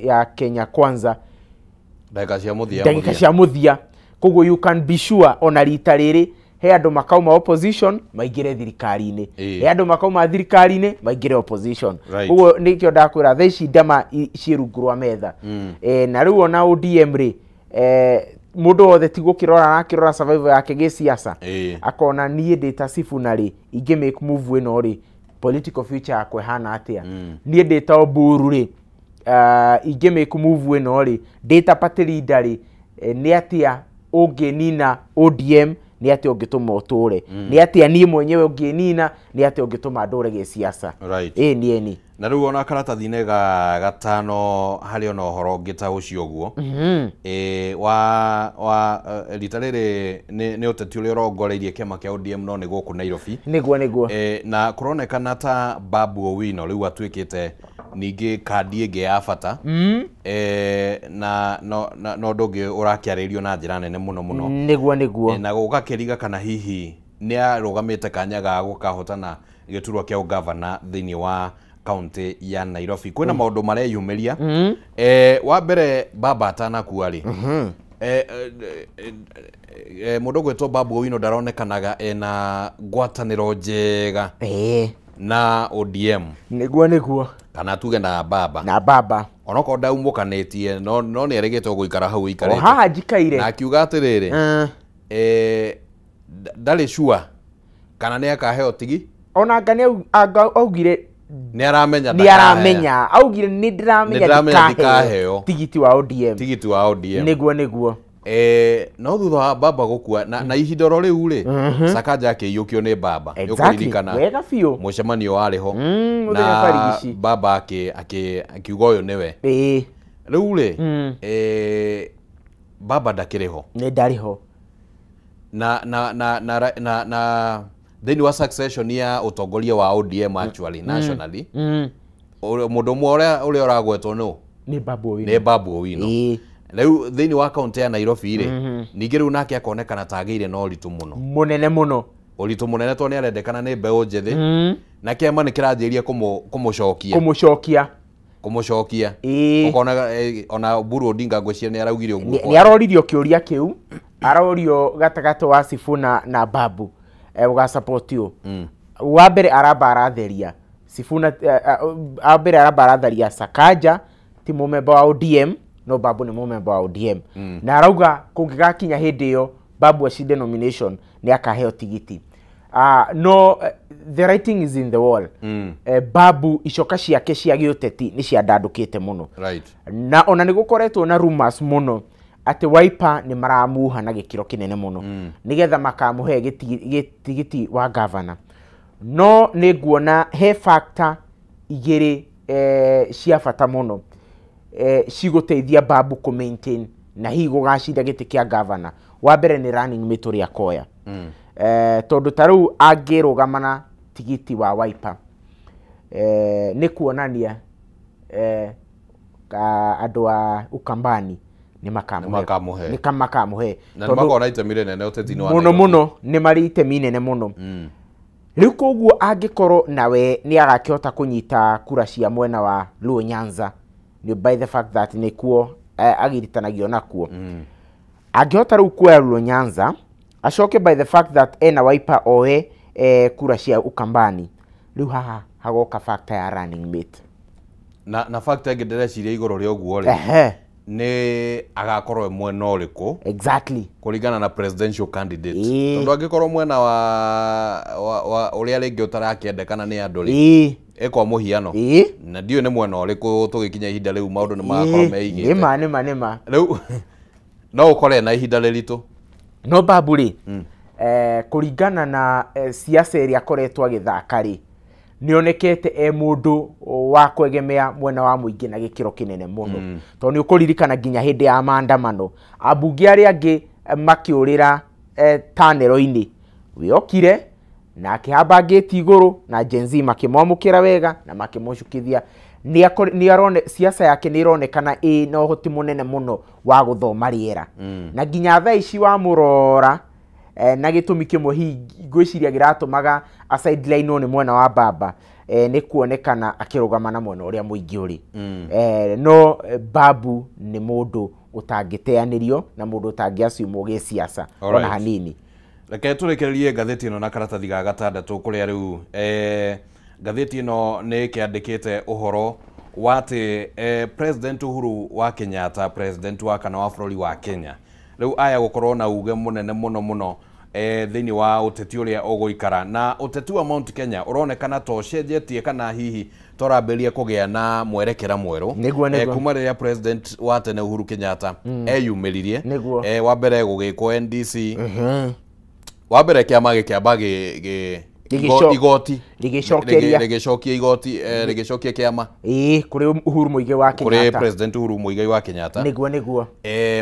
ya Kenya Kwanza ndagĩka cia mũthia, koguo you can be sure ona rita rĩrĩ he andu makauma opposition maingire thirikari-ini, he andu makauma thirikari-ini maingire opposition. Koguo nikio ndakwira thaa ici ndama cirungu rwa metha. Na riu ona ODM ri mundu wothe ti gukirora na kirora survival yake gi siasa akona nie ndita Sifuna ri ingi make move ino ri political future yakwe hana atia, nie ndita Oburu ri ingi make move ino ri ndita party leader ri ni atia unginina ODM, ni ati ungituma uture, ni ati nie mwenyewe unginina, ni ati ungituma ndure gi siasa. Ni na riu ona karatathi-inĩ gatano hari ona uhoro ngita ucio guo wa rita rĩrĩ nĩ ũteti ũrĩa ũrongoreirie kĩama kĩa ODM no nĩ gũkũ Nairobi niguo na kũronekana ta Babu Owino rĩu atuĩkĩte ningĩ kandi ĩngĩ ya bata na no ndũngĩ ũrakĩarĩrio na njĩra nene mũno niguo na gũgakĩriga kana hihi nĩ arũgamĩte kanya ga gũkahotana gĩturwa kĩa ũgavana thĩinĩ wa kaunti ya Nairobi. Kwĩna maũndũ mareyumĩria. Wa mbere Baba atanakua rĩ mũndũ gwĩtwo Babu Owino ndaronekanaga ena ngwatanĩro njega na ODM niguo kana tuge na Baba onokorwo ndaumũkanĩtie no nĩ erĩgĩtwo gũikara hau ikarĩte haha njikaire na akiuga atĩrĩrĩ ndarĩ sure kana nĩ akaheo tigi ona ngani augire ni aramenya augire ni ndiramenya ndikaheo tigiti wa ODM niguo no thutha wa Baba gũkua na ihinda ro rĩu rĩ Sakaja akĩiyũkio nĩ Baba yũkũririkana wega biũ mũcemanio warĩ ho na Baba akiuga ũyũ nĩwe rĩu rĩ baba ndakiriho nĩ ndariho na thĩinĩ wa succession ya utongoria wa ODM actually nationally mũndũ ũmwe ũrĩa ũragwetwo nĩ Babu Owino nĩ Babu Owino rĩu thĩinĩ wa kaunti ya Nairobi rĩ ningĩ rĩu nake akonekana tagĩire na ũritũ mũno mũnene mũno ũritũ mũnene to nĩ arendekana nĩ mbeũ njĩthĩ na kĩama nĩ kĩranjĩria kũmũcokia ukona ona Buru Odinga ngwĩciria nĩ araugire ũguo nĩ aroririo kĩũria kĩu arorio gatagatĩ wa Sifuna na Babu uga support you wa mbere aramba aratheria Sifuna wa mbere aramba aratheria Sakaja ti mũmemba wa ODM no Babu nĩ mũmemba wa ODM na arauga kũngĩgakinya hĩndĩ ĩyo Babu acinde nomination nĩ akaheo tigiti no the writing is in the wall Babu icoka ciake cia gĩũteti nĩ ciandandũkĩte mũno na ona nĩ gũkoretwo na rumors mũno ati Wiper ni maramuha na gĩkĩro kĩnene mũno nigetha makamũhe gĩtigiti wa governor no nĩ nguona he factor igĩrĩ cia bata mũno cigũteithia Babu ku maintain na hihi gũgacinda gĩtĩ kĩa governor wa mbere ni running mate ũrĩa akoya tondu tarĩu angĩrũgamana tigiti wa Wiper nĩ kuonania andũ a Ukambani ni makamuhe na makona itemi nene ũteti-inĩ wa mũno nĩ marĩ itemi nene mũno rĩu koguo angĩkorwo nawe nĩ agakĩhota kũnyita kura cia mwena wa Luo Nyanza by the fact that nĩ kuo agiritanagio nakuo angĩhota rĩu kuoya Luo Nyanza acoke by the fact that ena Wiper oe kura cia Ukambani rĩu haha hagoka factor ya running mate na factor ĩngĩ ndĩreciria igũrũ rĩa ũguo rĩ nĩ agakorwo mwena ũrĩkũ exactly kũringana na presidential candidate tondũ angĩkorwo mwena wa ũrĩa rĩngĩ ũtarakĩendekana nĩ andũ rĩ ĩkwa mũhiano na ndiũ nĩ mwena ũrĩkũ tũgĩkinya ihinda rĩu maũndũ nĩ magakorwo meigĩte nĩma rĩu no ũkore na ihinda rĩritũ no Babu rĩ kũringana na siasa ĩrĩa akoretwo agĩthaka rĩ nĩonekete mũndũ wa kwegemea mwena wa mũingĩ na gĩkĩro kĩnene mũno tondũ nĩ ũkũririkana nginya hĩndĩ ya maandamano ambunge arĩa angĩ makĩũrĩra tanero-inĩ wĩokire na akĩhamba ngĩti igũrũ na Gen Z makĩmwamũkĩra wega na makĩmũcukithia siasa yake nĩ ironekana na ũhoti mũnene mũno wa gũthoma rĩera na nginya thaa ici wa mũrora na gĩtũmi kĩmwe hihi ngwĩciria gĩratũmaga a sideline nĩ mwena wa Baba nĩ kuonekana akĩrũgama na mwena ũrĩa mũingĩ ũrĩ no Babu nĩ mũndũ ũtangĩteanĩrio na mũndũ ũtangĩacimwo gĩsiasa ona hanini reke tũrekererie ngathĩti ĩno na karatathi ga gatandatũ kũrĩa rĩu ngathĩti ĩno nĩ kĩandĩkĩte ũhoro wa atĩ President Uhuru wa Kenyatta president wa kana wa bũrũri wa Kenya rĩu aya gũkorwo na uge mũnene mũno thĩinĩ wa ũteti ũrĩa ũgũikara na ũteti wa Mount Kenya ũronekana to cenjetie kana hihi torambĩrĩria kũgĩa na mwerekera mwerũ kuma rĩrĩa president wa tene Uhuru Kenyatta eyumĩririe wa mbere gũgĩkwo NDC wa mbere kĩama gĩkĩamba igoti rĩgĩcokia igoti rĩgĩcokia kĩama kũrĩ Uhuru Muigai wa Kenyatta kũrĩ president Uhuru Muigai wa Kenyatta nĩguo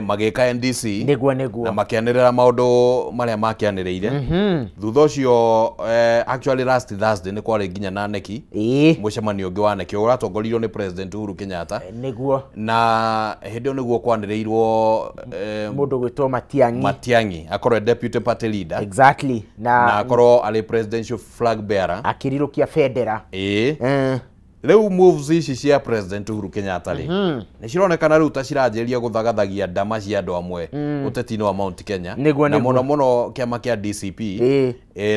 magĩka NDC nĩguo na makĩanĩrĩra maũndũ marĩa makĩanĩrĩire thutha ũcio actually last Thursday nĩ kwarĩ nginya na neki mũcemanio ũngĩ wa neki ũratongoririo nĩ president Uhuru Kenyatta nĩguo na hĩndĩ ĩyo nĩguo kwanĩrĩirwo mũndũ gwĩtwo Matiang'i akorwo deputy party leader exactly na akorwo arĩ presidential flag bearer akirirũkia bendera rĩu moves ici cia president Uhuru Kenyatta rĩ nĩ cironekana rĩu ta ciranjĩria gũthagathagia ndama cia andũ amwe ũteti-inĩ wa Mount Kenya na mũno kĩama kĩa DCP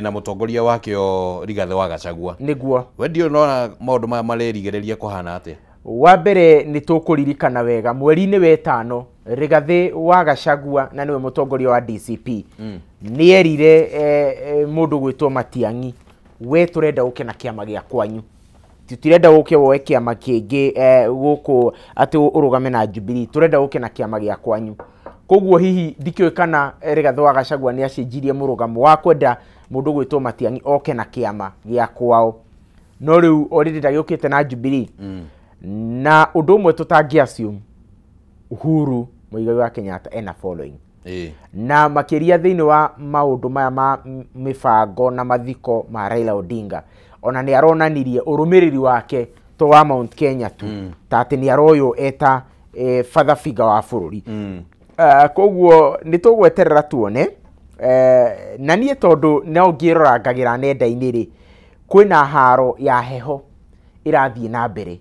na mũtongoria wakĩo Rigathĩ wa Gachagua nĩguo we ndio nona maũndũ maya marĩrigĩrĩria kũhana atĩa wa mbere nĩ tũkũririkana wega mweri-inĩ wa ĩtano Rigathĩ wa Gachagua na nĩwe mũtongoria wa DCP nĩ erire mũndũ gwĩtwo Matiang'i we tũrenda gũke na kĩama gĩa kwanyu tutirenda gũke woe kĩama kĩngĩ gũkũ atĩ ũrũgame na Jubilee tũrenda gũke na kĩama gĩa kwanyu koguo hihi ndikĩũĩ kana Rigathĩ wa Gachagua nĩ acenjirie mũrũgamo wa kwenda mũndũ gwĩtwo Matiang'i oke na kĩama gĩa kwao no rĩu already ndagĩũkĩte na Jubilee na ũndũ ũmwe tũtangĩassume Uhuru Muigai wa Kenyatta ena following na makiria thiini wa maundu maya ma mibango na mathiko ma Raila Odinga ona ni aronanirie urumiriri wake to wa Mount Kenya tu ta ati ni aroyo eta father figure wa bururi koguo ni tugweterera tuone na nie tondu no ngirora ngagira nenda-ini ri kwina haro ya heho irathie na mbere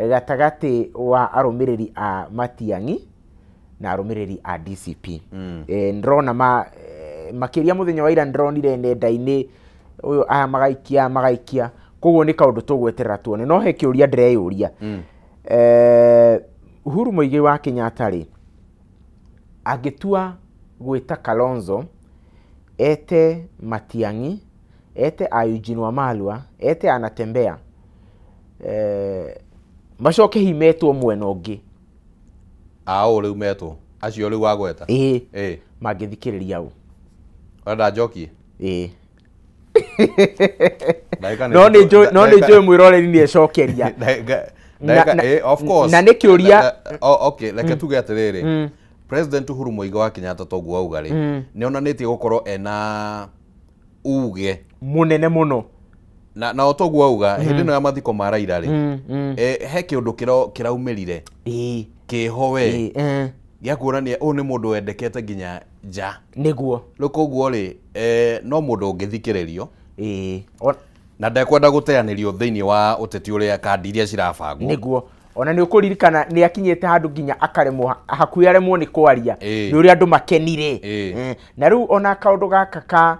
gatagati wa arumiriri a Matiang'i na arumiriri a DCP ndrona makiria muthenya wa ira ndronire nenda-ini uyu aya magaikia koguo ni kaundu tugweterera tuone no he kiuria ndireyuria Uhuru Muigai wa Kenyatta ri agitua gwita Kalonzo ete Matiang'i ete Eugene Wamalwa ete Anatembea macoke himetwo mwena ungi riu metwo acio riu wagweta mangithikiriria u enda njokie no ni njui mwiroreri ni ecokeria of course na nikiuria okay reke tuge atiriri President Uhuru Muigai wa Kenyatta toguo auga ri ni onanitie gukorwo ena uge munene muno na otoguo auga hindi no ya mathiko ma Raila ri he kiundu kiraumirire kihowe gya kuonania u ni mundu wendekete nginya ja niguo koguo ri no mundu ungithikiririo na ndekwenda guteanirio thiini wa uteti uria kandi iria cirabangwo niguo ona ni ukuririkana ni akinyete handu nginya akaremwo hakuhi aremwo ni kwaria ni uria andu makenire na riu ona kaundu gaka ka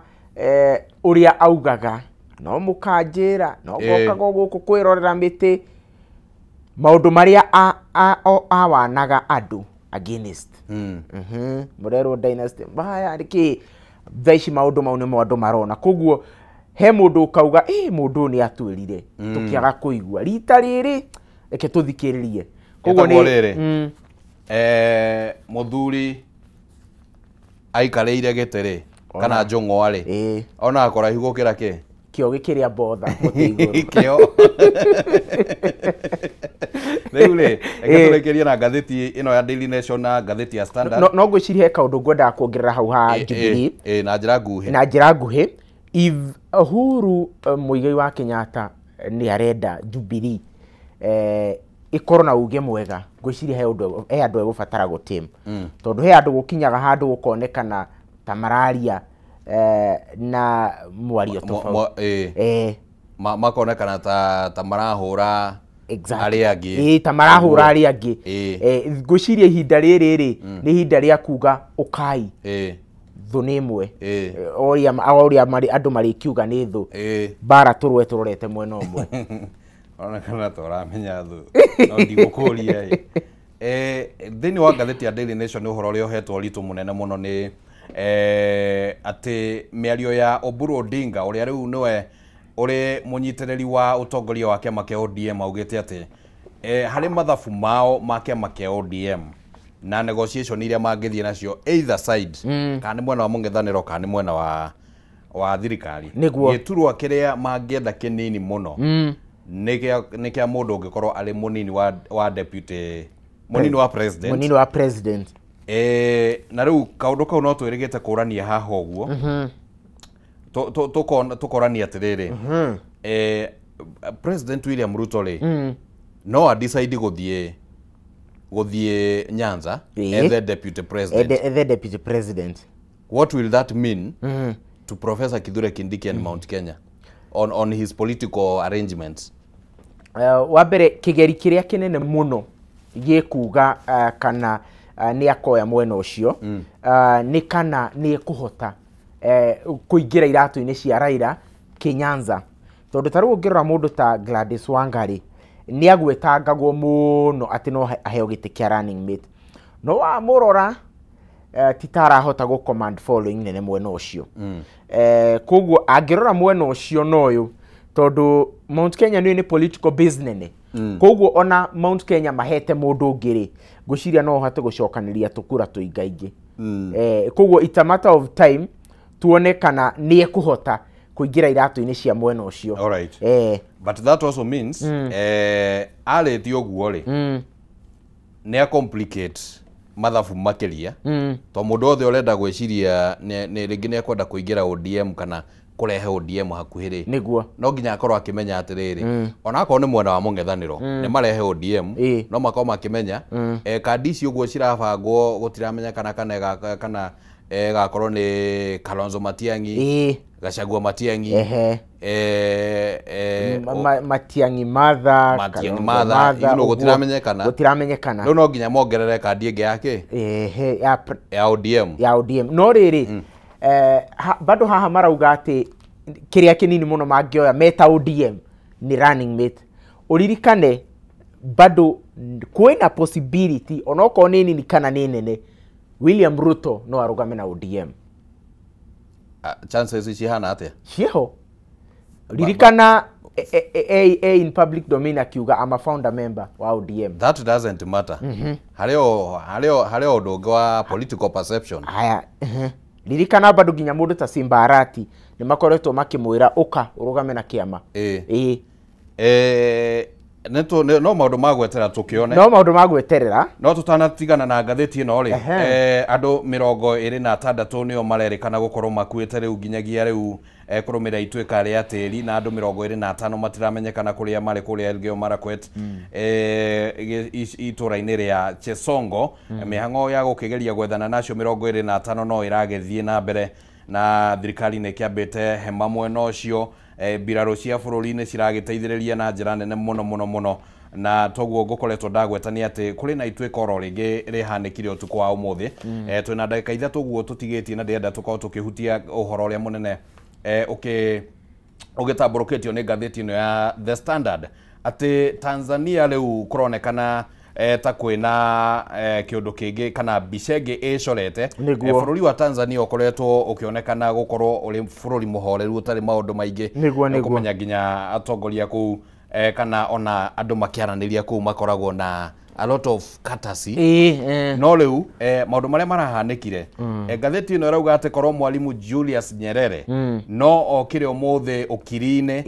uria augaga no mukanjira no gokaga guku kwirorera miti maundu maria awanaga andu against Murero dynasty baya riki thaici maundu mau ni maundu marona koguo he mundu ukauga mundu ni atwirire tukiaga kuigua rita riri reke tuthikiririe koguo ni muthuri aikarire gitiri kana njung'wa ri ona akora higukira ki kio gikiria botha mutiguru kio riu ri turekerie na ngatheti ino ya Daily Nation na ngatheti ya Standard no ngwiciria kaundu ngwenda kuongerera hau ha Jubilee na njira nguhi Uhuru Muigai wa Kenyatta ni arenda Jubilee ikorwo na uge mwega ngwiciria he andu egubatara gutim tondu he andu gukinyaga handu gukonekana ta mararia na mwario tofauti makonekana ta marahura ari angi ta marahura ari angi ngwiciria ihinda riri ni ihinda ria kuga ukai thu ni imwe oria mari andu mari kiuga ni thu bara turorete mwena umwe ona kana toramenya thu no ndigukuria thiini wa ngatheti ya Daily Nation ni uhoro uria uhetwo ritu munene muno ni ati miario ya Oburu Odinga uria riu niwe uri munyitiriri wa utongoria wa kiama kia ODM augite ati hari mathabu mao ma kiama kia ODM na negotiation iria mangithie nacio either side kana mwena wa mung'ethaniro kana mwena wa thirikari giturwa kiria mangienda kinini muno ni kia mundu ungikorwo ari munini wa deputy munini wa president na riu kaundu kau no twirigite kurania haha uguo tukorania atiriri President William Ruto ri no decide guthie Nyanza as the deputy president what will that mean to Professor Kithure Kindiki and Mount Kenya on his political arrangements wa mbere kigeri kiria kinene muno gikuga kana ni akoya mwena ucio ni kana ni kuhota kuingira iratu-ini cia Raila Kinyanza tondu taru ungirora mundu ta Gladys Wangari ni agwetangagwo muno ati no aheo giti kia running mate no wa murora titara hota go command following nene mwena ucio koguo angirora mwena ucio noyu tondu Mount Kenya ni political business koguo ona Mount Kenya mahete mundu ngiri guciria no hote gucokaniria tukura tuingaingi koguo it's a matter of time tuone kana ni ekuhota kuingira iratu-ini cia mwena ucio alright but that also means aretio guo ri ni a complicate mathabu makiria to mundu othe urenda gwiciria ni ringi ni akwenda kuingira ODM kana kurehe ODM hakuhiri niguo no nginya akorwo akimenya atiriri ona akorwo ni mwena wa mung'ethaniro ni marehe ODM no makorwo makimenya kandi ici uguo cirabangwo gutiramenya kana gakorwo ni Kalonzo Matiang'i Gachagua Matiang'i Matiang'i Martha ino gutiramenyekana gutiramenyekana no nginya mongerere kandi ingi yake ya ODM no riri bado haha marauga ati kiria kinini muno mangioya meta ODM ni running mate uririkane bado kwina possibility onoko nini kana nene William Ruto no arugame na ODM chances cihana atia ciho ririkana in public domain akiuga I'm a founder member wa ODM. That doesn't matter. Hareo undu wa political perception. Haya. Ririkana bado ginya mundu ta Simba Arati ni makoretwo makimwira uka urugame na kiama. No maundu magwetera tukione no maundu magweterera no tutanatigana na ngatheti ino ri andu 26 nio marerikana gukorwo makuite riu ginyagia riu kurumira ituika ria tiri na andu 25 matiramenyekana kuria mari kuria Elgeyo Marakwet itura-ini ria Chesongo mihango ya gukigeria gwethana nacio 25 no iragethie na mbere na thirikari ne kiambite hema mwena ucio biraro cia bururi-ini ciragiteithiriria na njira nene muno na toguo ngukoretwo ndagwetania ati kuri na ituika oro ringi rihanikire utuko wa umuthi twina ndagika itha toguo tutigetie na ndenda tukorwo tukihutia uhoro uria munene ugitamburukitio ni ngatheti ino ya The Standard ati Tanzania riu kuronekana ta kwina kiundu kingi kana bicenge icorete bururi wa Tanzania ukoretwo ukionekana gukorwo uri bururi muhoreru utari maundu maingi kumenya ginya atongoria ku kana ona andu makiaraniria ku makoragwo na a lot of courtesy no riu maundu maria marahanikire ngatheti ino rauga ati korwo mwalimu Julius Nyerere no okire umuthi ukirine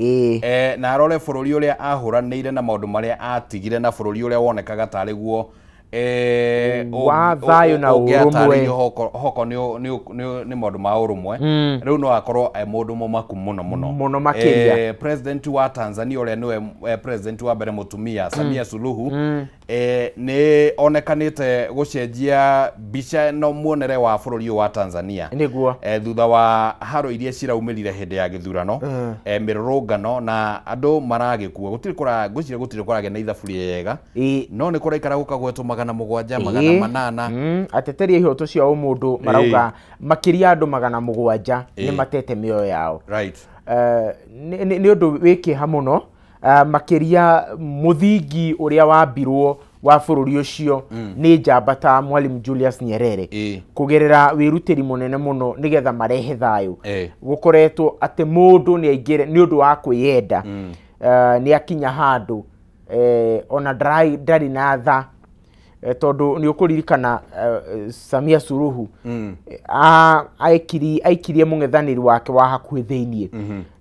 na arore bururi uria ahuraniire na maundu maria atigire na bururi uria wonekaga tariguo wa thayo na urumwe hoko ni maundu ma urumwe riu no akorwo mundu mumaku muno makiria president wa Tanzania uria niwe president wa mbere mutumia Samia Suluhu ni onekanite gucenjia bica no muonere wa bururi wa Tanzania niguo thutha wa haro iria ciraumirire hindi ya githurano mirurungano na andu maragikua gutiri kurage na ithaburi yega no ni kuraikara gukagwetwo 700 ateteri ihoto cia umundu marauga makiria andu 700 ni matete mioyo yao right ni undu wiki hamuno makiria muthingi uria wambirwo wa bururi ucio ni njambata mwalimu Julius Nyerere kugerera wirutiri munene muno nigetha marehe thayo gukoretwo ati mundu ni aingire ni undu wa kwiyenda ni akinya handu ona ndari na tha tondu ni ukuririkana Samia Suluhu aikirie mung'ethaniri wake wa hakuhi theinie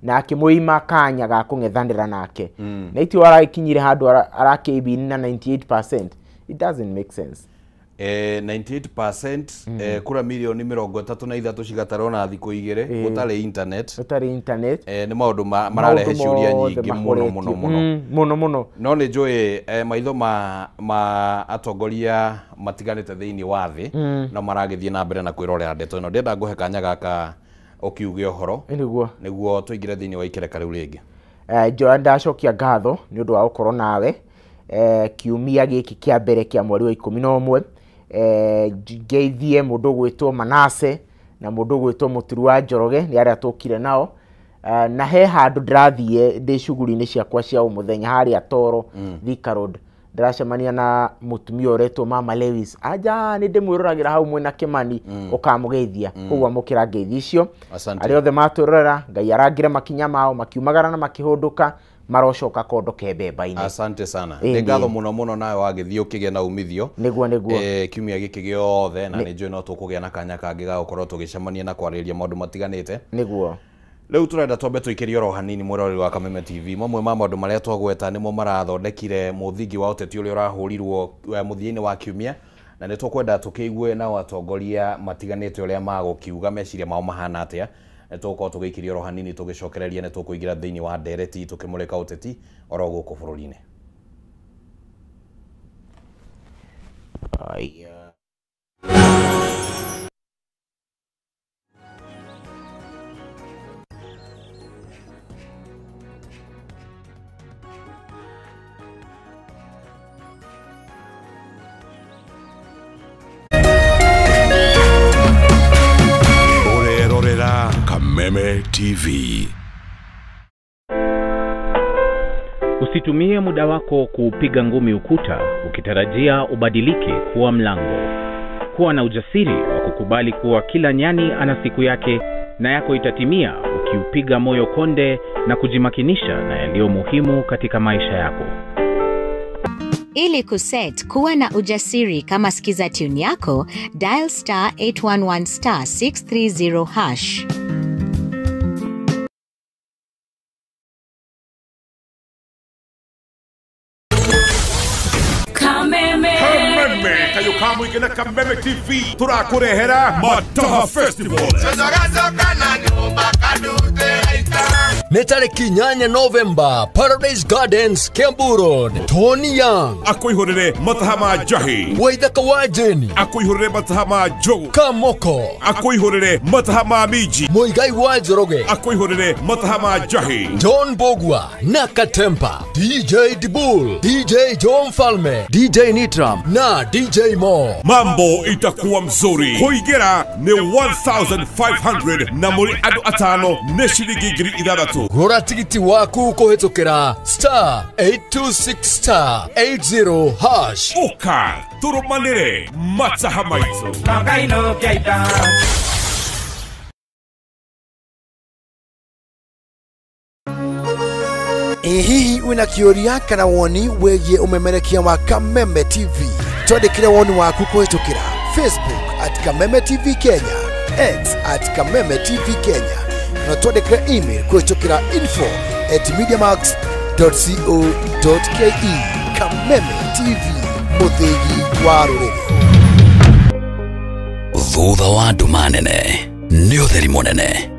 na akimuima kanya ga kung'ethanira nake na itio arakinyire handu arakibini na 98%. It doesn't make sense. 98% kura milioni 33 cigatarona thiku igire gutari internet ni maundu mararehe ciuria nyingi muno no ni njui maitho ma atongoria matiganite thiini wa thi no maragithie na mbere na kwirorera ndeto ino ndenda nguhe kanya gaka ukiuge uhoro niguo tuingire thiini wa ikereka riu ringi njoya ndacokia ngatho ni undu wa ukorwo nawe kiumia giki kia mbere kia mweri wa 11 geithie mundu gwitwo Manase na mundu gwitwo Mutiru wa Njoroge ni aria tukire nao na he handu ndirathie ndi shuguri-ini ciakwa cia umuthenya hari atoro Thika Road ndiracemania na mutumia uretwo Mama Lewis aja ni ndimwiruragira hau mwena Kimani ukamugeithia koguo mukira ngeithi icio ari othe maturora Ngai arangire makinya mao makiumagara na makihunduka marocoka kondo kembemba-ini. Asante sana. Ngatho muno nawe wagithio kigia na umithio. Niguo kiumia giki giothe na ni njui no tukugia na kanya kangi ga gukorwo tugicemania na kwariria maundu matiganite. Niguo. Riu turenda twambe tuikirie oro hanini mwirori wa Kameme TV. Mamwe ma maundu maria twagweta nimo marathondekire muthingi wa uteti uria urahurirwo muthiini wa kiumia na nä tåkwenda tå kä igue na atongoria matiganĩte ũrĩa magũkiuga meciria mao mahana atĩa. Nĩ tũgũkorwo tũgĩikiria oro hanini tũgĩcokereria, nĩ tũkũingĩra thĩinĩ wa ndereti tũkĩmũrĩka ũteti oro gũkũ bũrũri-inĩ. Kameme TV. Usitumie muda wako kupiga ngumi ukuta ukitarajia ubadilike kuwa mlango. Kuwa na ujasiri wa kukubali kuwa kila nyani ana siku yake na yako itatimia ukiupiga moyo konde na kujimakinisha na yaliyo muhimu katika maisha yako. Ili kuset kuwa na ujasiri kama sikiza tune yako, dial *811 *630#. Kayo kamu ikina Kameme TV turakurehera Mataha Festival. Nĩ tarĩki 8 November, Paradise Gardens, Kiambu Road. Tony Young akwĩhũrĩre Mataha ma Jahi, Waithaka wa Jeni akwĩhũrĩre Mataha ma Joe, Kamoko akwĩhũrĩre Mataha ma Miji, Muigai wa Njoroge akwĩhũrĩre Mataha ma Jahi, John Bogwa na Katempa, DJ Dibul, DJ John Falme, DJ Nitram na DJ Mo. Mambo itakuwa mzuri. Kuingira ni 1500 na muri adu atano ne shilingi ngiri ithathatũ. Gũra tigiti waku kũhĩtũkĩra *826*80#. Uka turumanire Mataha maitu. Hihi wina kĩũria kana woni wĩgiĩ umemerekia wa Kameme TV? Twandĩkĩre woni waku kũhĩtũkĩra Facebook @Kameme TV Kenya, X @Kameme TV Kenya, na twandĩkĩre email kũhĩtũkĩra info@mediamax.co.ke. Kameme TV, mũthĩgi wa rũrĩrĩ. Thutha wa nduma nene nĩ ũtheri mũnene,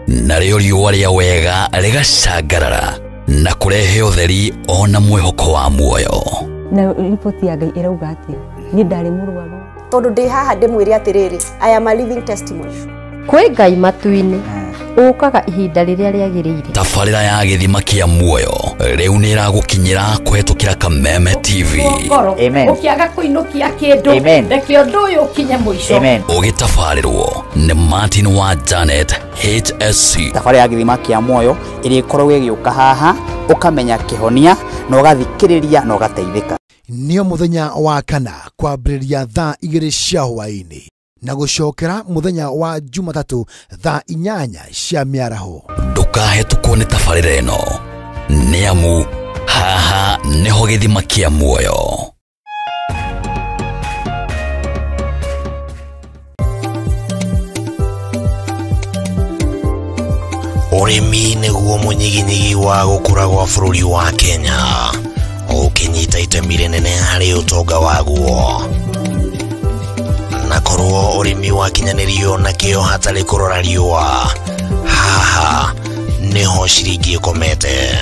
narĩo riũa rĩa wega rĩgacangarara na kũrehe ũtheri ona mwĩhoko wa muoyo. Na ripoti ya Ngai ĩrauga atĩ niĩ ndarĩ mũrwaru, tondũ ndĩ haha ndĩmwĩre atĩrĩrĩ, I am a living testimony. kwĩ Ngai matu-inĩ ũkaga ihinda rĩrĩa rĩagĩrĩire. Tabarĩra ya gĩthima kĩa muoyo rĩu nĩ ĩragũkinyĩra kũhetũkĩra Kameme TV. Amen. Ũkĩaga kũinũkia kĩndũ reke ũndũ ũyũ ũkinye mũico. Ũgĩtabarĩrwo nĩ Martin wa Janet HSC. Tabarĩra ya gĩthima kĩa muoyo ĩrĩa ĩkoragwo ĩgĩũka haha ũkamenya kĩhonia na ũgathikĩrĩria na ũgateithĩka. Nĩo mũthenya wa kana kwambĩrĩria thaa 2 cia hwaĩ-inĩ na gũcokera mũthenya wa Jumatatũ thaa 8 cia mĩaraho. Ndũkahetũkwo nĩ tabarĩra ĩno nĩ amu haha nĩho gĩthima kĩa muoyo. Ũrĩmi nĩguo mũnyiginyigi wa gũkũra gwa bũrũri wa Kenya, ũkĩnyita itemi rĩnene harĩ ũtonga waguo. Na korwo ũrĩmi wakinyanĩrio na kĩo hatarĩ kũrora riũa, haha nĩho ciringi ĩkomete.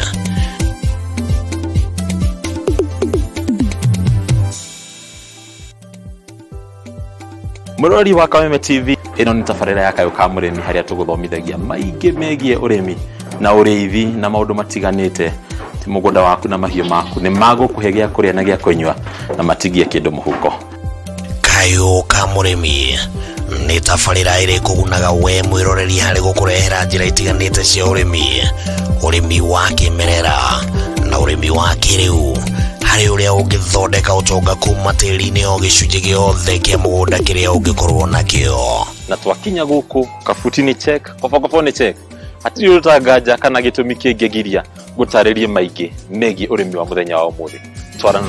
Mũrori wa Kameme TV, ĩno nĩ tabarĩra ya Kayũ ka mũrĩmi harĩa tũgũthomithagia maingĩ megiĩ ũrĩmi na ũrĩithi na maũndũ matiganĩte. Ti mũgũnda waku na mahiũ maku nĩ magũkũhe gĩa kũrĩa na gĩa kũnyua na matigie kĩndũ mũhuko. Kayũ ka mũrĩmi nĩ tabarĩra ĩrĩa ĩkũgunaga we mwĩroreri harĩ gũkũrehera njĩra itiganĩte cia ũrĩmi wa kĩmerera na ũrĩmi wa kĩrĩu, harĩ ũrĩa ũngĩthondeka ũtonga kuma tĩri-inĩ o gĩcunjĩ gĩothe kĩa mũgũnda kĩrĩa ũngĩkorwo nakĩo. Na twakinya gũkũ kabuti-inĩ check, kobokobo nĩ check, hatirĩ ũtanganja kana gĩtũmi kĩngĩgiria gũtarĩrie maingĩ megiĩ ũrĩmi wa mũthenya wa ũmũthĩ. Twarana